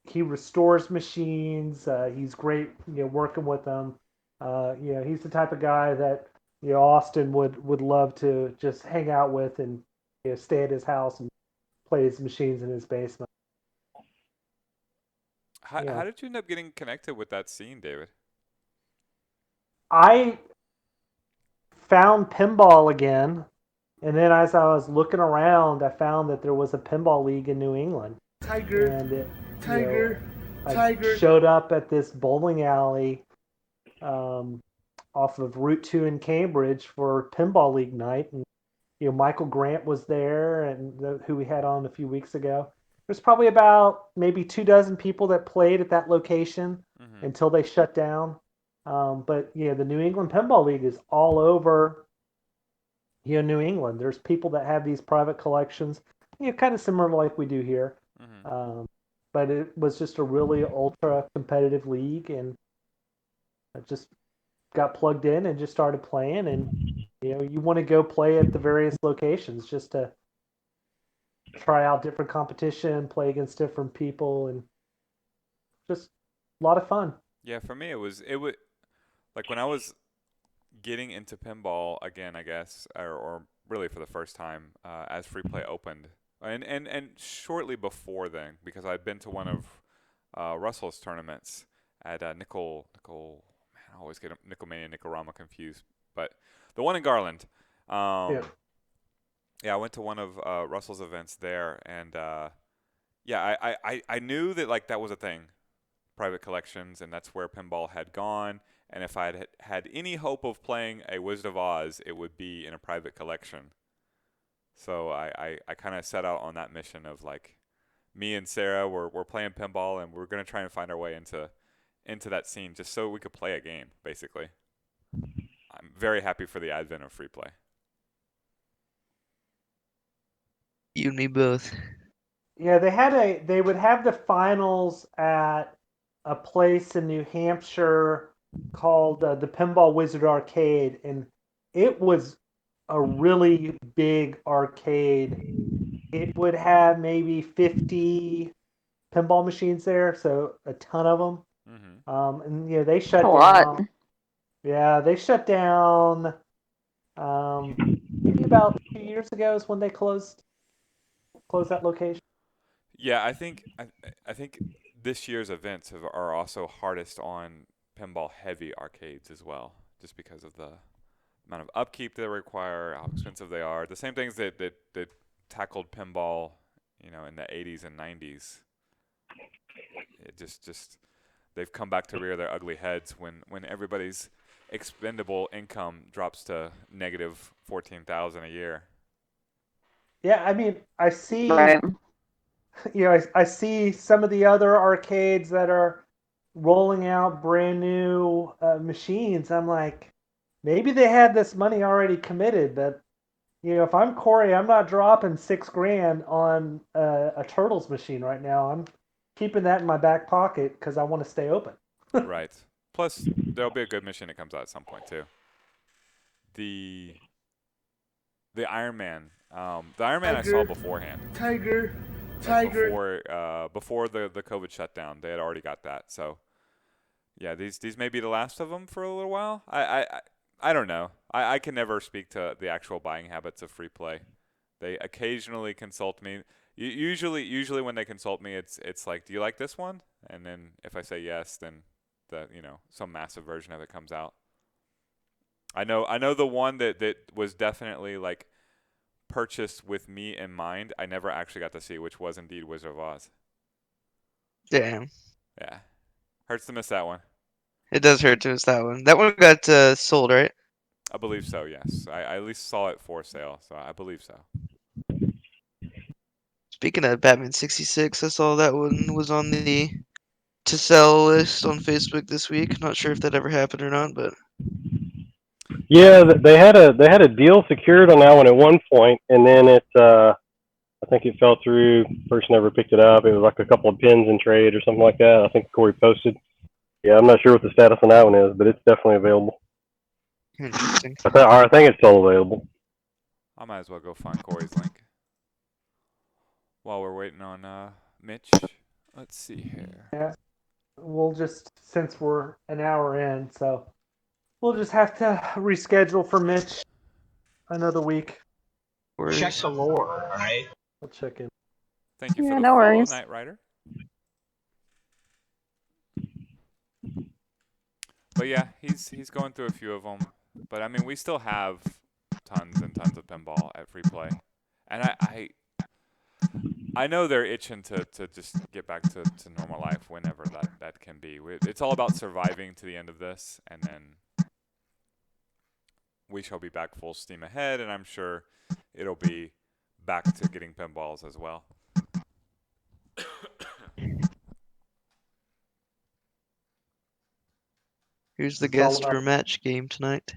he restores machines. He's great, working with them. He's the type of guy that Austin would love to just hang out with and stay at his house and play his machines in his basement. How did you end up getting connected with that scene, David? I found pinball again, and then as I was looking around, I found that there was a pinball league in New England. Tiger, And Tiger, I Tiger. showed up at this bowling alley off of Route 2 in Cambridge for pinball league night, and Michael Grant was there, and who we had on a few weeks ago. There's probably about maybe 24 people that played at that location until they shut down. But the New England Pinball League is all over New England. There's people that have these private collections, kind of similar to like we do here. But it was just a really ultra competitive league, and I just got plugged in and just started playing. And you want to go play at the various locations just to try out different competition, play against different people, and just a lot of fun. Yeah, for me it would like when I was getting into pinball again, I guess, or really for the first time as free play opened, and shortly before then, because I'd been to one of Russell's tournaments at Nickel. Man, I always get Nickelmania and Nickelrama confused, but the one in Garland. Yeah, I went to one of Russell's events there, and I knew that like that was a thing, private collections, and that's where pinball had gone. And if I had any hope of playing a Wizard of Oz, it would be in a private collection. So I kind of set out on that mission of like, me and Sarah we're playing pinball, and we're gonna try and find our way into that scene just so we could play a game. Basically, I'm very happy for the advent of free play. You and me both. Yeah, they would have the finals at a place in New Hampshire called the Pinball Wizard Arcade, and it was a really big arcade. It would have maybe 50 pinball machines there, so a ton of them. And they shut A down. lot. Yeah, they shut down. Maybe about 2 years ago is when they closed that location. Yeah, I think this year's events are also hardest on pinball heavy arcades as well, just because of the amount of upkeep they require, how expensive they are. The same things that tackled pinball, in the 80s and 90s. It just they've come back to rear their ugly heads when everybody's expendable income drops to negative 14,000 a year. Yeah, I mean, I see. Right. I see some of the other arcades that are rolling out brand new machines. I'm like, maybe they had this money already committed, but if I'm Corey, I'm not dropping $6,000 on a Turtles machine right now. I'm keeping that in my back pocket because I want to stay open. Right. Plus, there'll be a good machine that comes out at some point too. The Iron Man. The Iron Man I saw beforehand. Tiger. Before the COVID shutdown, they had already got that. So, yeah, these may be the last of them for a little while. I don't know. I can never speak to the actual buying habits of free play. They occasionally consult me. Usually when they consult me, it's like, do you like this one? And then if I say yes, then some massive version of it comes out. I know the one that was definitely like purchased with me in mind. I never actually got to see, which was indeed Wizard of Oz. Damn. Yeah, hurts to miss that one. It does hurt to miss that one. That one got sold, right? I believe so. Yes, I at least saw it for sale, so I believe so. Speaking of Batman 66, I saw that one was on the to sell list on Facebook this week. Not sure if that ever happened or not, but Yeah, they had a deal secured on that one at one point, and then I think it fell through. Person never picked it up. It was like a couple of pins in trade or something like that. I think Corey posted. Yeah, I'm not sure what the status on that one is, but it's definitely available. interesting. I think it's still available. I might as well go find Corey's link while we're waiting on Mitch. Let's see here. Yeah. We'll just, since we're an hour in, so we'll just have to reschedule for Mitch another week. Check the lore, all right? We'll check in. Thank you for Yeah, the no follow, worries. Knight Rider. But yeah, he's going through a few of them. But I mean, we still have tons and tons of pinball at free play, and I know they're itching to just get back to normal life whenever that can be. It's all about surviving to the end of this, and then we shall be back full steam ahead, and I'm sure it'll be back to getting pinballs as well. Who's the It's all guest for about- match game tonight?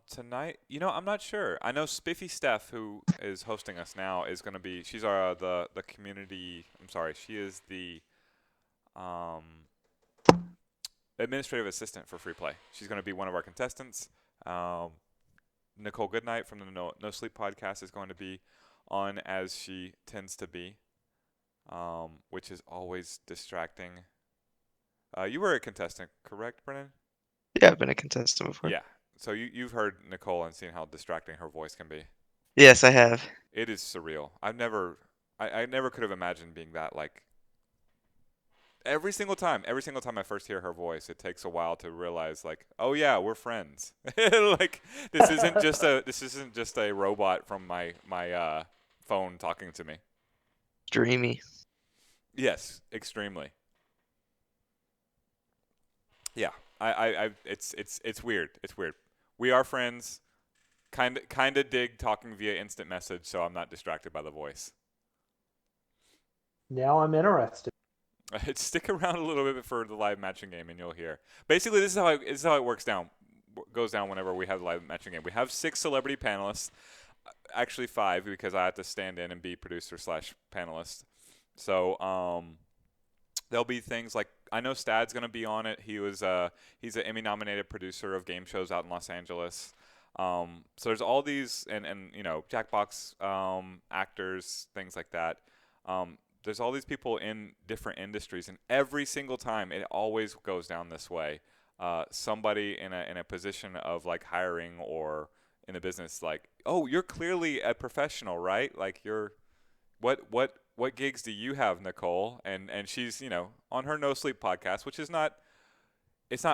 Tonight, I'm not sure. I know Spiffy Steph, who is hosting us now, is going to be. She's the community. I'm sorry, she is the administrative assistant for free play. She's going to be one of our contestants. Nicole Goodnight from the No Sleep podcast is going to be on, as she tends to be, which is always distracting. You were a contestant, correct, Brennan? Yeah, I've been a contestant before. Yeah. So you've heard Nicole and seen how distracting her voice can be. Yes, I have. It is surreal. I never could have imagined being that, like, every single time I first hear her voice, it takes a while to realize, like, oh yeah, we're friends. Like, this isn't just a robot from my phone talking to me. Dreamy. Yes, extremely. Yeah. It's weird. It's weird. We are friends. Kinda dig talking via instant message, so I'm not distracted by the voice. Now I'm interested. Stick around a little bit for the live matching game, and you'll hear. Basically, this is how it goes down whenever we have the live matching game. We have 6 celebrity panelists, actually 5 because I have to stand in and be producer / panelist. So there'll be things like, I know Stad's going to be on it. He's an Emmy-nominated producer of game shows out in Los Angeles. So there's all these, and Jackbox actors, things like that. There's all these people in different industries, and every single time it always goes down this way. Somebody in a position of, like, hiring or in a business, like, oh, you're clearly a professional, right? Like, what gigs do you have, Nicole? And she's, on her No Sleep podcast, which is not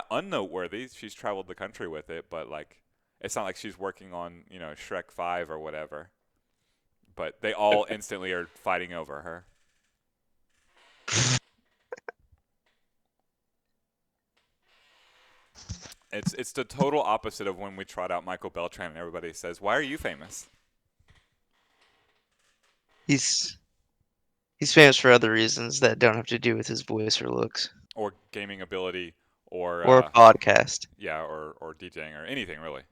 unnoteworthy. She's traveled the country with it, but, like, it's not like she's working on, Shrek 5 or whatever. But they all instantly are fighting over her. It's the total opposite of when we trot out Michael Beltran and everybody says, "Why are you famous?" He's famous for other reasons that don't have to do with his voice or looks. Or gaming ability, or a podcast. Yeah, or DJing or anything really.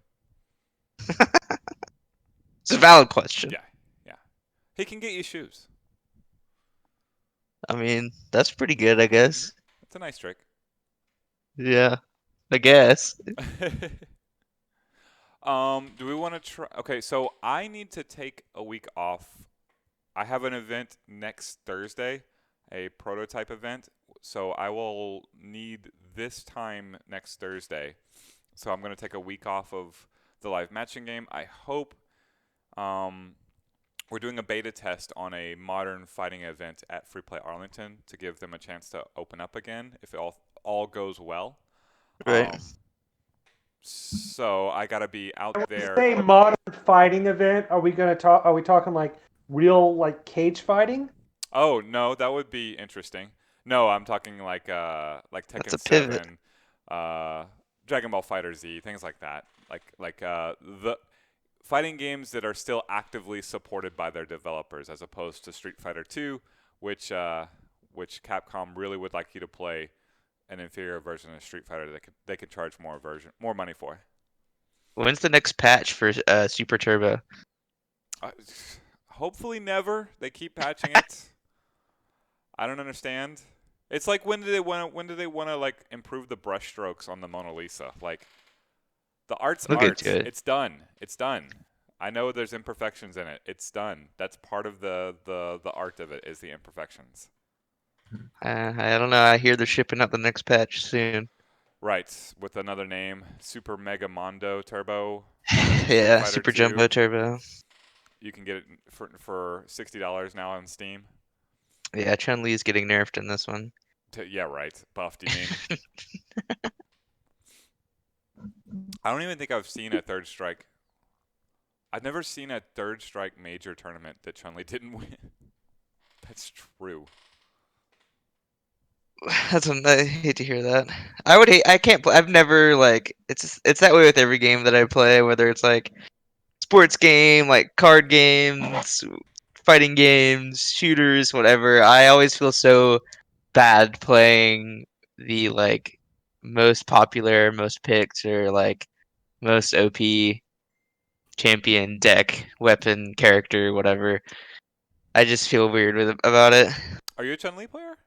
It's a valid question. Yeah. He can get you shoes. I mean, that's pretty good, I guess. It's a nice trick. Yeah, I guess. Do we want to try? Okay, so I need to take a week off. I have an event next Thursday, a prototype event. So I will need this time next Thursday. So I'm going to take a week off of the live matching game. I hope we're doing a beta test on a modern fighting event at Free Play Arlington to give them a chance to open up again if it all goes well. Right. So I gotta be out there. Say modern fighting event. Are we talking like real, like, cage fighting? Oh no, that would be interesting. No, I'm talking like Tekken That's a pivot. 7, Dragon Ball Fighter Z, things like that. Like the fighting games that are still actively supported by their developers, as opposed to Street Fighter 2, which Capcom really would like you to play an inferior version of Street Fighter that they could charge more money for. When's the next patch for Super Turbo? Hopefully never. They keep patching it. I don't understand. It's like, when do they want to like improve the brush strokes on the Mona Lisa? Like, the art's We'll art. get to it. It's done. I know there's imperfections in it. It's done. That's part of the art of it is the imperfections. I don't know. I hear they're shipping out the next patch soon. Right, with another name, Super Mega Mondo Turbo. Yeah, Fighter Super 2. Jumbo Turbo. You can get it for $60 now on Steam. Yeah, Chun-Li is getting nerfed in this one. Yeah, right. Buffed, you mean? I don't even think I've seen a Third Strike. I've never seen a Third Strike major tournament that Chun-Li didn't win. That's true. I hate to hear that. I would hate. I can't play. I've never like. It's that way with every game that I play. Whether it's like sports game, like card games, fighting games, shooters, whatever. I always feel so bad playing the like most popular, most picked, or like most OP champion deck, weapon, character, whatever. I just feel weird about it. Are you a Chun-Li player?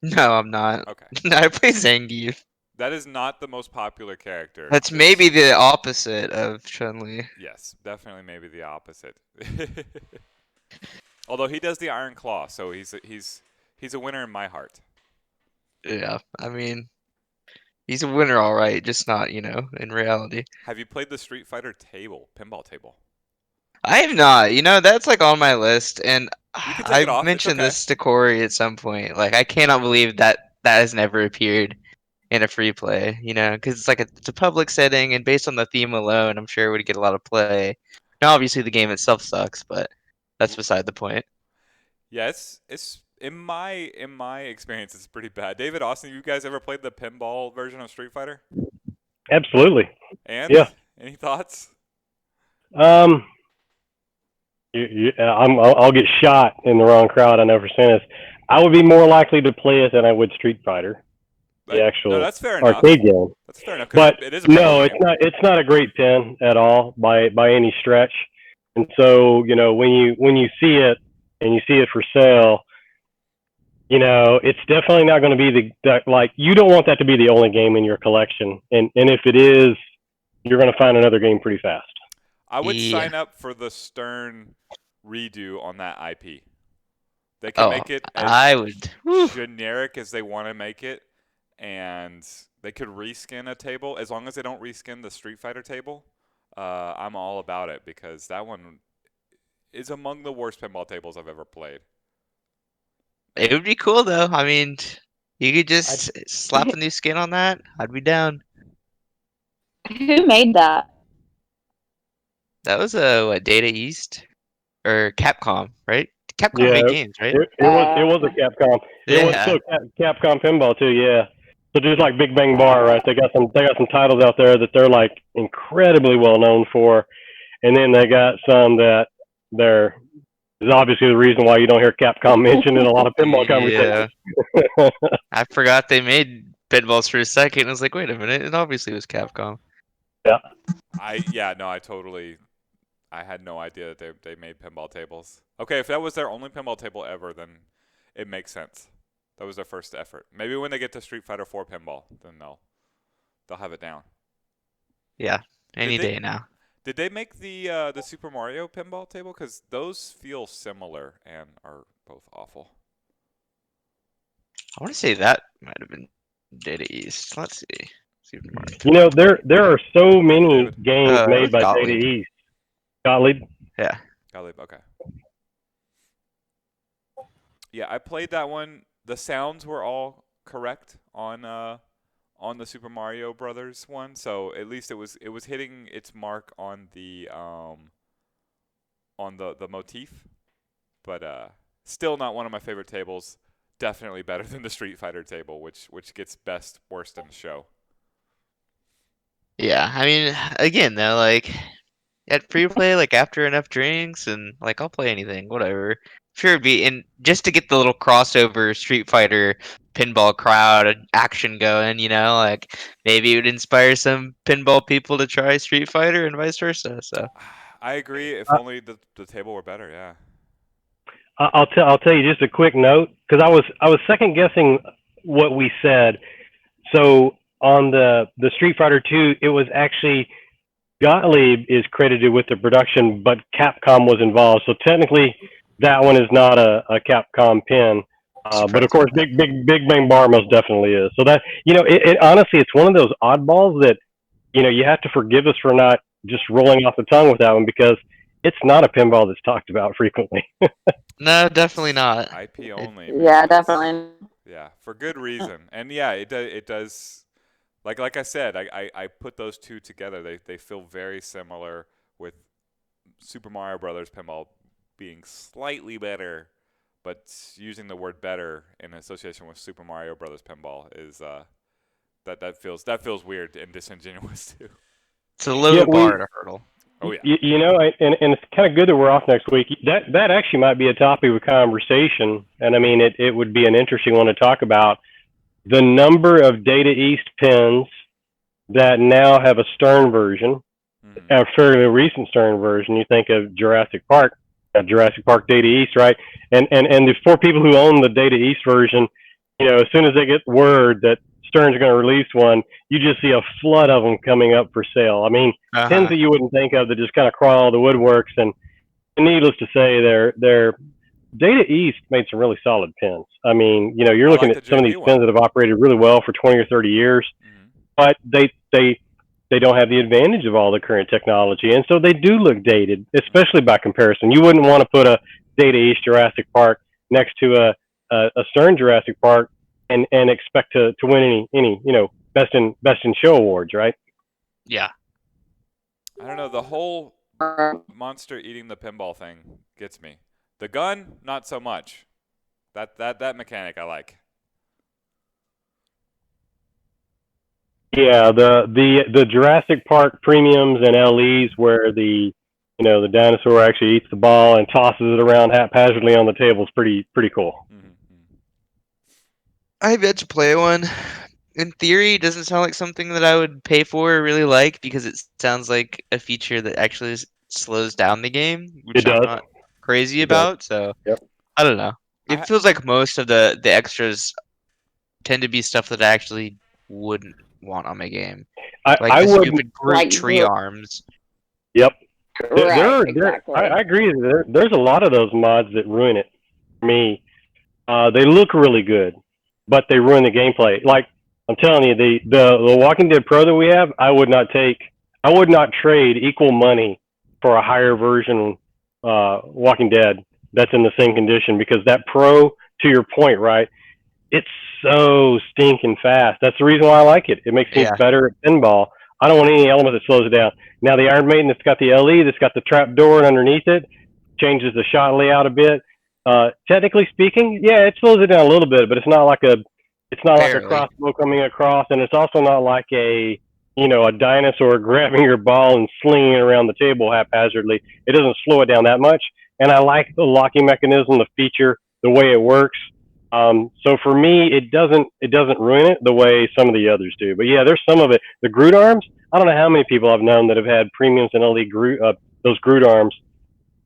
No, I'm not. Okay. I play Zangief. That is not the most popular character. That's maybe the opposite of Chun-Li. Yes, definitely maybe the opposite. Although he does the Iron Claw, so he's a winner in my heart. Yeah, I mean, he's a winner, all right, just not, in reality. Have you played the Street Fighter table, pinball table? I have not. That's like on my list, and You can take it I've off. It's mentioned okay. this to Corey at some point. Like, I cannot believe that has never appeared in a free play, because it's a public setting, and based on the theme alone, I'm sure it would get a lot of play. Now, obviously, the game itself sucks, but that's beside the point. Yeah, it's in my experience, it's pretty bad. David Austin, you guys ever played the pinball version of Street Fighter? Absolutely. And yeah. Any thoughts? I'll get shot in the wrong crowd. I know for saying this. I would be more likely to play it than I would Street Fighter, the actual no, that's fair enough. arcade game. That's fair enough. But it is a no, game. it's not a great pin at all by any stretch. And so when you see it and you see it for sale, it's definitely not going to be you don't want that to be the only game in your collection. And if it is, you're going to find another game pretty fast. I would sign up for the Stern redo on that IP. They can make it as generic as they want to make it, and they could reskin a table. As long as they don't reskin the Street Fighter table, I'm all about it because that one is among the worst pinball tables I've ever played. It would be cool, though. I mean, you could just slap a new skin on that. I'd be down. Who made that? Uh, That was Data East or Capcom, right? Capcom made games, right? It was a Capcom. It was still Capcom pinball too. Yeah. So just like Big Bang Bar, right? They got some titles out there that they're like incredibly well known for, and then they got some that they're is obviously the reason why you don't hear Capcom mentioned in a lot of pinball conversations. I forgot they made pinballs for a second. I was like, wait a minute, it obviously was Capcom. Yeah. I had no idea that they made pinball tables. Okay, if that was their only pinball table ever, then it makes sense. That was their first effort. Maybe when they get to Street Fighter 4 pinball, then they'll have it down. Yeah, any day now. Did they make the Super Mario pinball table? Because those feel similar and are both awful. I want to say that might have been Data East. Let's see. There are so many games made by Data East. Gottlieb? Yeah. Gottlieb, okay. Yeah, I played that one. The sounds were all correct on the Super Mario Brothers one, so at least it was hitting its mark on the motif, but still not one of my favorite tables. Definitely better than the Street Fighter table, which gets best worst in the show. Yeah, I mean, again though, like at free play, like after enough drinks and like I'll play anything, whatever. Sure, it'd be and just to get the little crossover Street Fighter pinball crowd action going, like maybe it would inspire some pinball people to try Street Fighter and vice versa. So I agree. If only the table were better, yeah. I'll tell you just a quick note because I was second guessing what we said. So on the Street Fighter 2, it was actually Gottlieb is credited with the production, but Capcom was involved. So technically, that one is not a Capcom pin. But of Surprised course, about Big Bang Bar most definitely is. So that it honestly, it's one of those oddballs that you have to forgive us for not just rolling off the tongue with that one because it's not a pinball that's talked about frequently. No, definitely not. IP It- only, man. Yeah, It's- definitely. Yeah, for good reason. And yeah, it does. Like I said, I put those two together. They feel very similar, with Super Mario Brothers pinball being slightly better, but using the word better in association with Super Mario Brothers pinball is that feels weird and disingenuous too. It's a low Yeah, bar to hurdle. Oh yeah. And it's kind of good that we're off next week. That actually might be a topic of conversation, and I mean it would be an interesting one to talk about. The number of Data East pins that now have a Stern version, Mhm. a fairly recent Stern version. You think of Jurassic Park, Jurassic Park Data East, right? And the four people who own the Data East version, as soon as they get word that Stern's going to release one, you just see a flood of them coming up for sale. I mean, pins that you wouldn't think of that just kind of crawl the woodworks. And needless to say, their Data East made some really solid pins. I mean, you're I looking like at the some of JP these one. pins that have operated really well for 20 or 30 years, Mhm. but they don't have the advantage of all the current technology, and so they do look dated, especially by comparison. You wouldn't want to put a Data East Jurassic Park next to a Stern Jurassic Park and expect to win any best in show awards, right? Yeah. I don't know. The whole monster eating the pinball thing gets me. The gun, not so much. That mechanic I like. Yeah, the Jurassic Park premiums and LEs where the dinosaur actually eats the ball and tosses it around haphazardly on the table is pretty cool. Mm-hmm. I've yet to play one. In theory, it doesn't sound like something that I would pay for or really like because it sounds like a feature that actually slows down the game, which It I'm does. not crazy It does. about. So Yep. I don't know. I It ha- feels like most of the extras tend to be stuff that I actually wouldn't want on my game, like I the wouldn't. stupid Groot Like tree arms. Yep. Right, There, exactly. I agree. There's a lot of those mods that ruin it for me. They look really good, but they ruin the gameplay. Like I'm telling you, the Walking Dead Pro that we have, I would not trade equal money for a higher version Walking Dead that's in the same condition because that Pro, to your point, right? It's so stinking fast. That's the reason why I like it. It makes me Yeah. better at pinball. I don't want any element that slows it down. Now the Iron Maiden that's got the LE, that's got the trap door underneath it, changes the shot layout a bit. Technically speaking, yeah, it slows it down a little bit, but it's not like a Barely. crossbow coming across, and it's also not like a dinosaur grabbing your ball and slinging it around the table haphazardly. It doesn't slow it down that much, and I like the locking mechanism, the feature, the way it works. So for me, it doesn't ruin it the way some of the others do. But yeah, there's some of it. The Groot arms, I don't know how many people I've known that have had premiums and LE Groot, those Groot arms.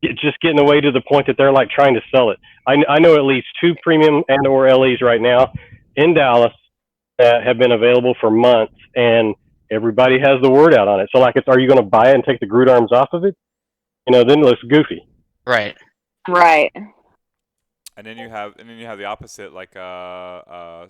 It's just getting away to the point that they're like trying to sell it. I know at least two premium and or LEs right now in Dallas that have been available for months, and everybody has the word out on it. So like, are you going to buy it and take the Groot arms off of it? Then it looks goofy. Right. Right. And then you have the opposite, like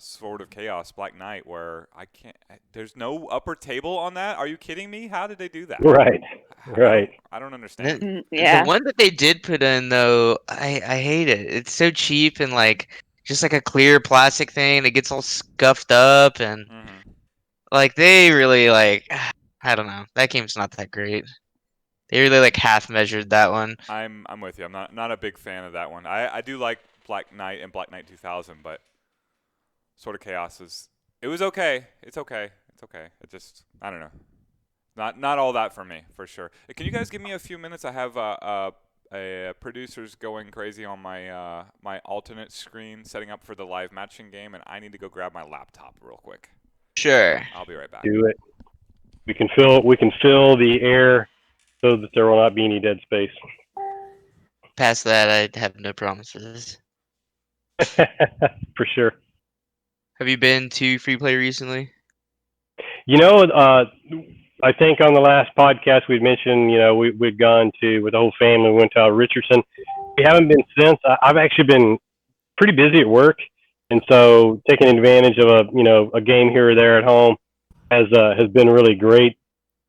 Sword of Chaos, Black Knight, where I can't. There's no upper table on that. Are you kidding me? How did they do that? Right. Right. I don't understand. The Yeah. one that they did put in though, I hate it. It's so cheap and like just like a clear plastic thing that gets all scuffed up and Mm-hmm. like they really like I don't know. That game's not that great. They really like half measured that one. I'm with you. I'm not a big fan of that one. I do like Black Knight and Black Knight 2000, but Sword of Chaos it was okay. It's okay. It's okay. It just I don't know. Not all that for me for sure. Can you guys give me a few minutes? I have a producer's going crazy on my my alternate screen setting up for the live matching game, and I need to go grab my laptop real quick. Sure. I'll be right back. Do it. We can fill the air so that there will not be any dead space. Past that, I have no promises. For sure. Have you been to free play recently? I think on the last podcast we'd mentioned, we'd gone to with the whole family. We went to Richardson. We haven't been since. I've actually been pretty busy at work, and so taking advantage of a game here or there at home has been really great.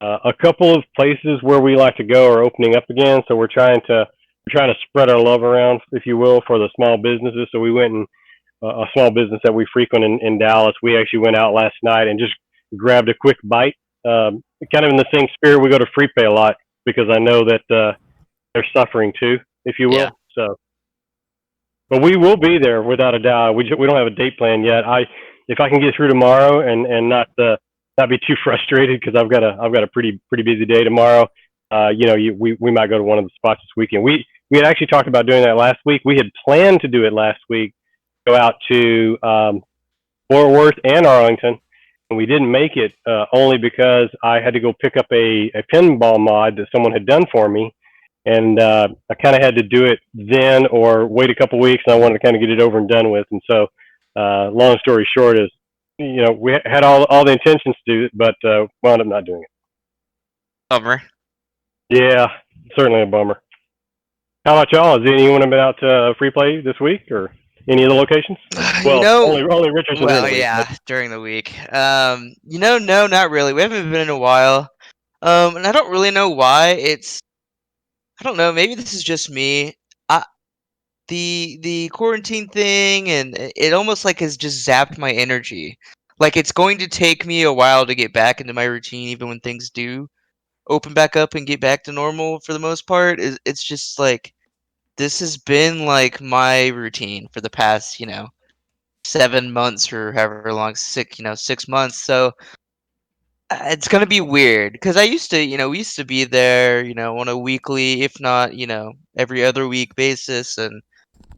A couple of places where we like to go are opening up again, so we're trying to spread our love around, if you will, for the small businesses. So we went and a small business that we frequent in Dallas. We actually went out last night and just grabbed a quick bite. Kind of in the same spirit, we go to Free Pay a lot because I know that they're suffering too, if you will. Yeah. So, but we will be there without a doubt. We don't have a date plan yet. If I can get through tomorrow and not be too frustrated because I've got a pretty busy day tomorrow. We might go to one of the spots this weekend. We had actually talked about doing that last week. We had planned to do it last week, go out to Fort Worth and Arlington, and we didn't make it only because I had to go pick up a pinball mod that someone had done for me, and I kind of had to do it then or wait a couple weeks, and I wanted to kind of get it over and done with. And so, long story short is, we had all the intentions to do it, but wound up not doing it. Bummer. Yeah, certainly a bummer. How about y'all? Has anyone been out to Free Play this week or any of the locations? Well, only Richardson. Well, yeah, during the week. No, not really. We haven't been in a while. And I don't really know why. I don't know. Maybe this is just me. The quarantine thing, and it almost like has just zapped my energy. Like it's going to take me a while to get back into my routine, even when things do open back up and get back to normal for the most part. It's just like this has been like my routine for the past 7 months or however long, 6 months. So it's gonna be weird because I used to we used to be there on a weekly, if not every other week basis, and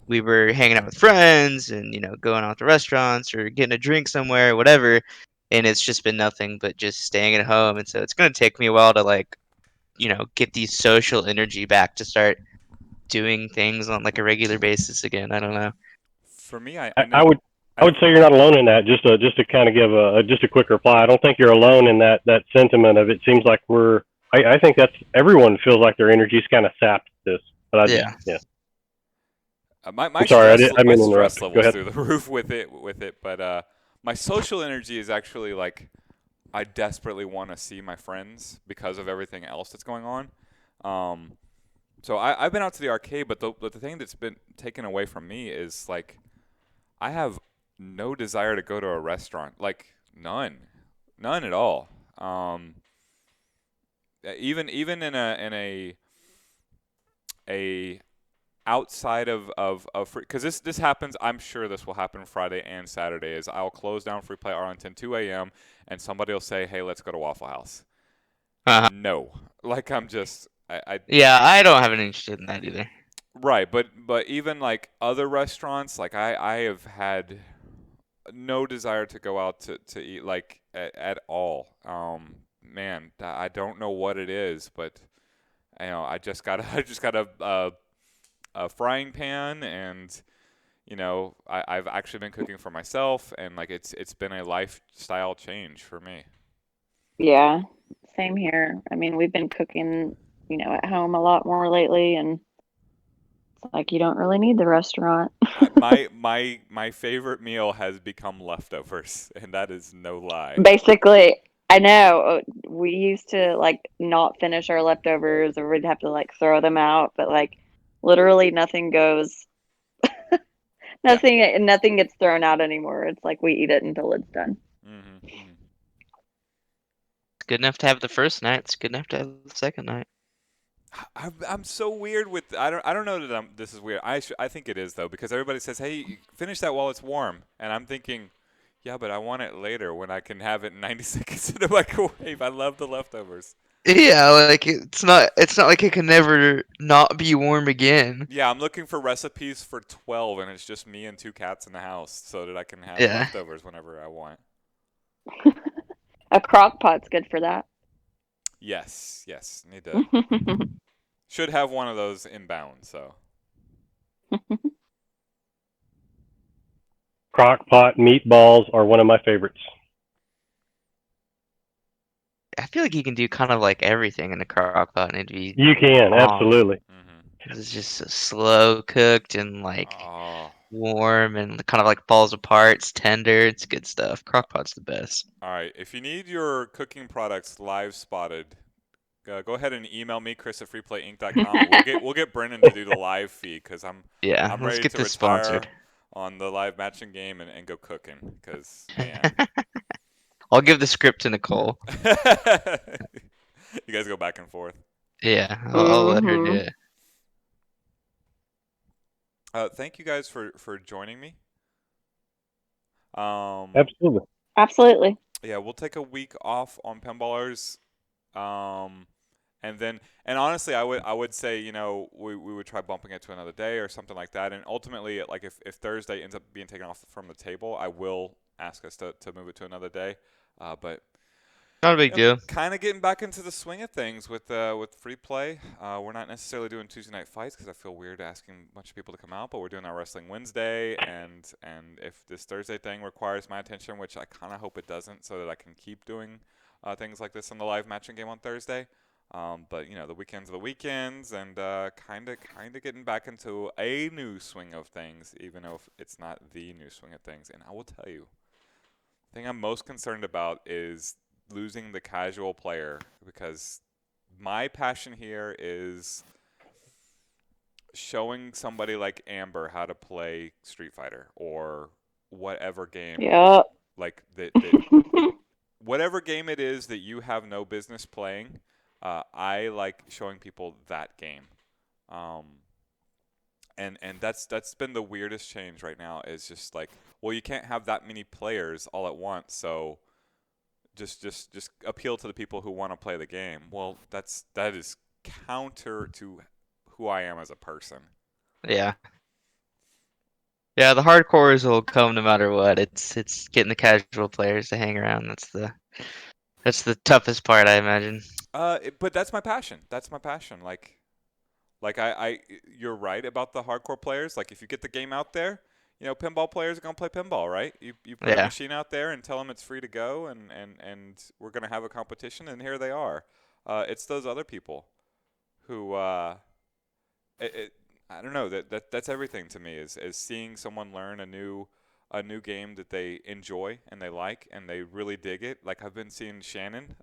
we were hanging out with friends and going out to restaurants or getting a drink somewhere, whatever. And it's just been nothing but just staying at home. And so it's gonna take me a while to like get the social energy back to start doing things on like a regular basis again. I don't know. For me, I would say you're not alone in that. Just to kind of give just a quick reply. I don't think you're alone in that sentiment of it seems like I think that's everyone feels like their energy's kind of sapped this. But Yeah. My sorry, stress level's through the roof with it. But my social energy is actually like I desperately want to see my friends because of everything else that's going on. So I've been out to the arcade, but the thing that's been taken away from me is like I have no desire to go to a restaurant, like none at all. Even in a outside of free, because this happens. I'm sure this will happen Friday and Saturday. Is I'll close down Free Play Arlington 2 a.m. and somebody will say, "Hey, let's go to Waffle House." No, like I'm just Yeah, I don't have an interest in that either. Right, but even like other restaurants, like I have had no desire to go out to eat like at all. Man, I don't know what it is, but I just got a frying pan, and I've actually been cooking for myself, and like it's been a lifestyle change for me. Yeah, same here. I mean, we've been cooking, at home a lot more lately, and it's like you don't really need the restaurant. My favorite meal has become leftovers, and that is no lie. Basically, I know we used to like not finish our leftovers, or we'd have to like throw them out, but like literally nothing goes, nothing gets thrown out anymore. It's like we eat it until it's done. Mm-hmm. It's good enough to have the first night. It's good enough to have the second night. I'm so weird with I don't know that this is weird. I think it is though, because everybody says, "Hey, finish that while it's warm," and I'm thinking, yeah, but I want it later when I can have it in 90 seconds in the microwave. I love the leftovers. Yeah, like it's not like it can never not be warm again. Yeah, I'm looking for recipes for 12, and it's just me and 2 cats in the house, so that I can have Yeah. leftovers whenever I want. A crock pot's good for that. Yes. Need to. Should have one of those inbound. So. Crock pot meatballs are one of my favorites. I feel like you can do kind of like everything in a crock pot, and it'd be You can, bomb. absolutely. Mm-hmm. 'Cause it's just so slow cooked and like Oh. warm and kind of like falls apart. It's tender. It's good stuff. Crockpot's the best. All right. If you need your cooking products live spotted, go ahead and email me, Chris@freeplayinc.com, and we'll get Brennan to do the live feed because Yeah, I'm let's ready get to this retire sponsored. on the live matching game and go cooking because man. I'll give the script to Nicole. You guys go back and forth. Yeah, I'll let her do Mhm. it. Thank you guys for joining me. Absolutely. Absolutely. Yeah, we'll take a week off on Pinballers. And honestly, I would say, you know, we would try bumping it to another day or something like that. And ultimately, like if Thursday ends up being taken off from the table, I will ask us to move it to another day. But Not a big deal. kind of getting back into the swing of things with free play. We're not necessarily doing Tuesday night fights because I feel weird asking a bunch of people to come out, but we're doing our Wrestling Wednesday, and if this Thursday thing requires my attention, which I kind of hope it doesn't, so that I can keep doing things like this in the live matching game on Thursday. But you know, the weekends are the weekends, and kind of getting back into a new swing of things, even though it's not the new swing of things. And I will tell you, the thing I'm most concerned about is losing the casual player, because my passion here is showing somebody like Amber how to play Street Fighter or whatever game, Yep. like whatever game it is that you have no business playing. I like showing people that game. And that's been the weirdest change right now, is just like, well, you can't have that many players all at once, so just appeal to the people who want to play the game. Well, that is counter to who I am as a person. Yeah. Yeah, the hardcores will come no matter what. It's getting the casual players to hang around. That's the toughest part, I imagine. But that's my passion. That's my passion. Like you're right about the hardcore players. Like if you get the game out there, you know, pinball players are gonna play pinball, right? You put a Yeah. machine out there and tell them it's free to go, and we're gonna have a competition, and here they are. It's those other people who it I don't know, that's everything to me, is seeing someone learn a new game that they enjoy and they like and they really dig it. Like I've been seeing Shannon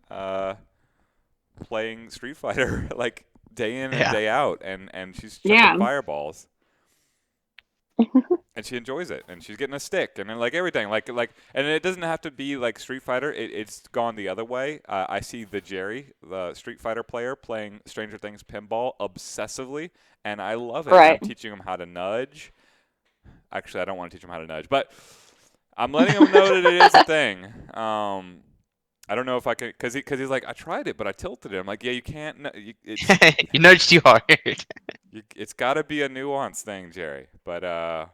playing Street Fighter like day in and Yeah. day out, and she's chucking Yeah. fireballs. And she enjoys it, and she's getting a stick, and then like everything, and it doesn't have to be like Street Fighter. It's gone the other way. I see the Jerry, the Street Fighter player, playing Stranger Things pinball obsessively, and I love it. Right. I'm teaching him how to nudge. Actually, I don't want to teach him how to nudge, but I'm letting him know that it is a thing. I don't know if I can, because he's like, I tried it, but I tilted it. I'm like, yeah, you can't. You nudged too hard. It's got to be a nuanced thing, Jerry. But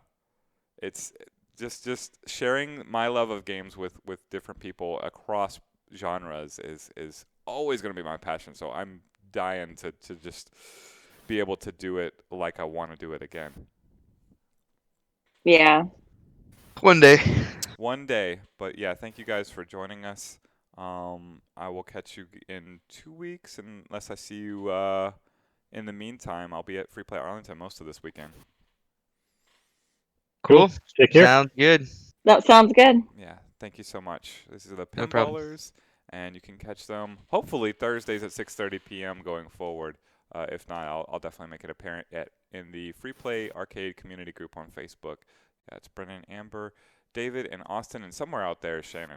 it's just sharing my love of games with different people across genres is always going to be my passion. So I'm dying to just be able to do it like I want to do it again. Yeah. One day. One day. But yeah, thank you guys for joining us. I will catch you in 2 weeks, unless I see you in the meantime. I'll be at Free Play Arlington most of this weekend. Cool. Take care. Sounds good. That sounds good. Yeah, thank you so much. This is the No problem. Pinballers, and you can catch them hopefully Thursdays at 6:30 p.m. going forward. If not, I'll definitely make it apparent in the Free Play Arcade community group on Facebook. Yeah, it's Brennan, Amber, David, and Austin, and somewhere out there is Shannon.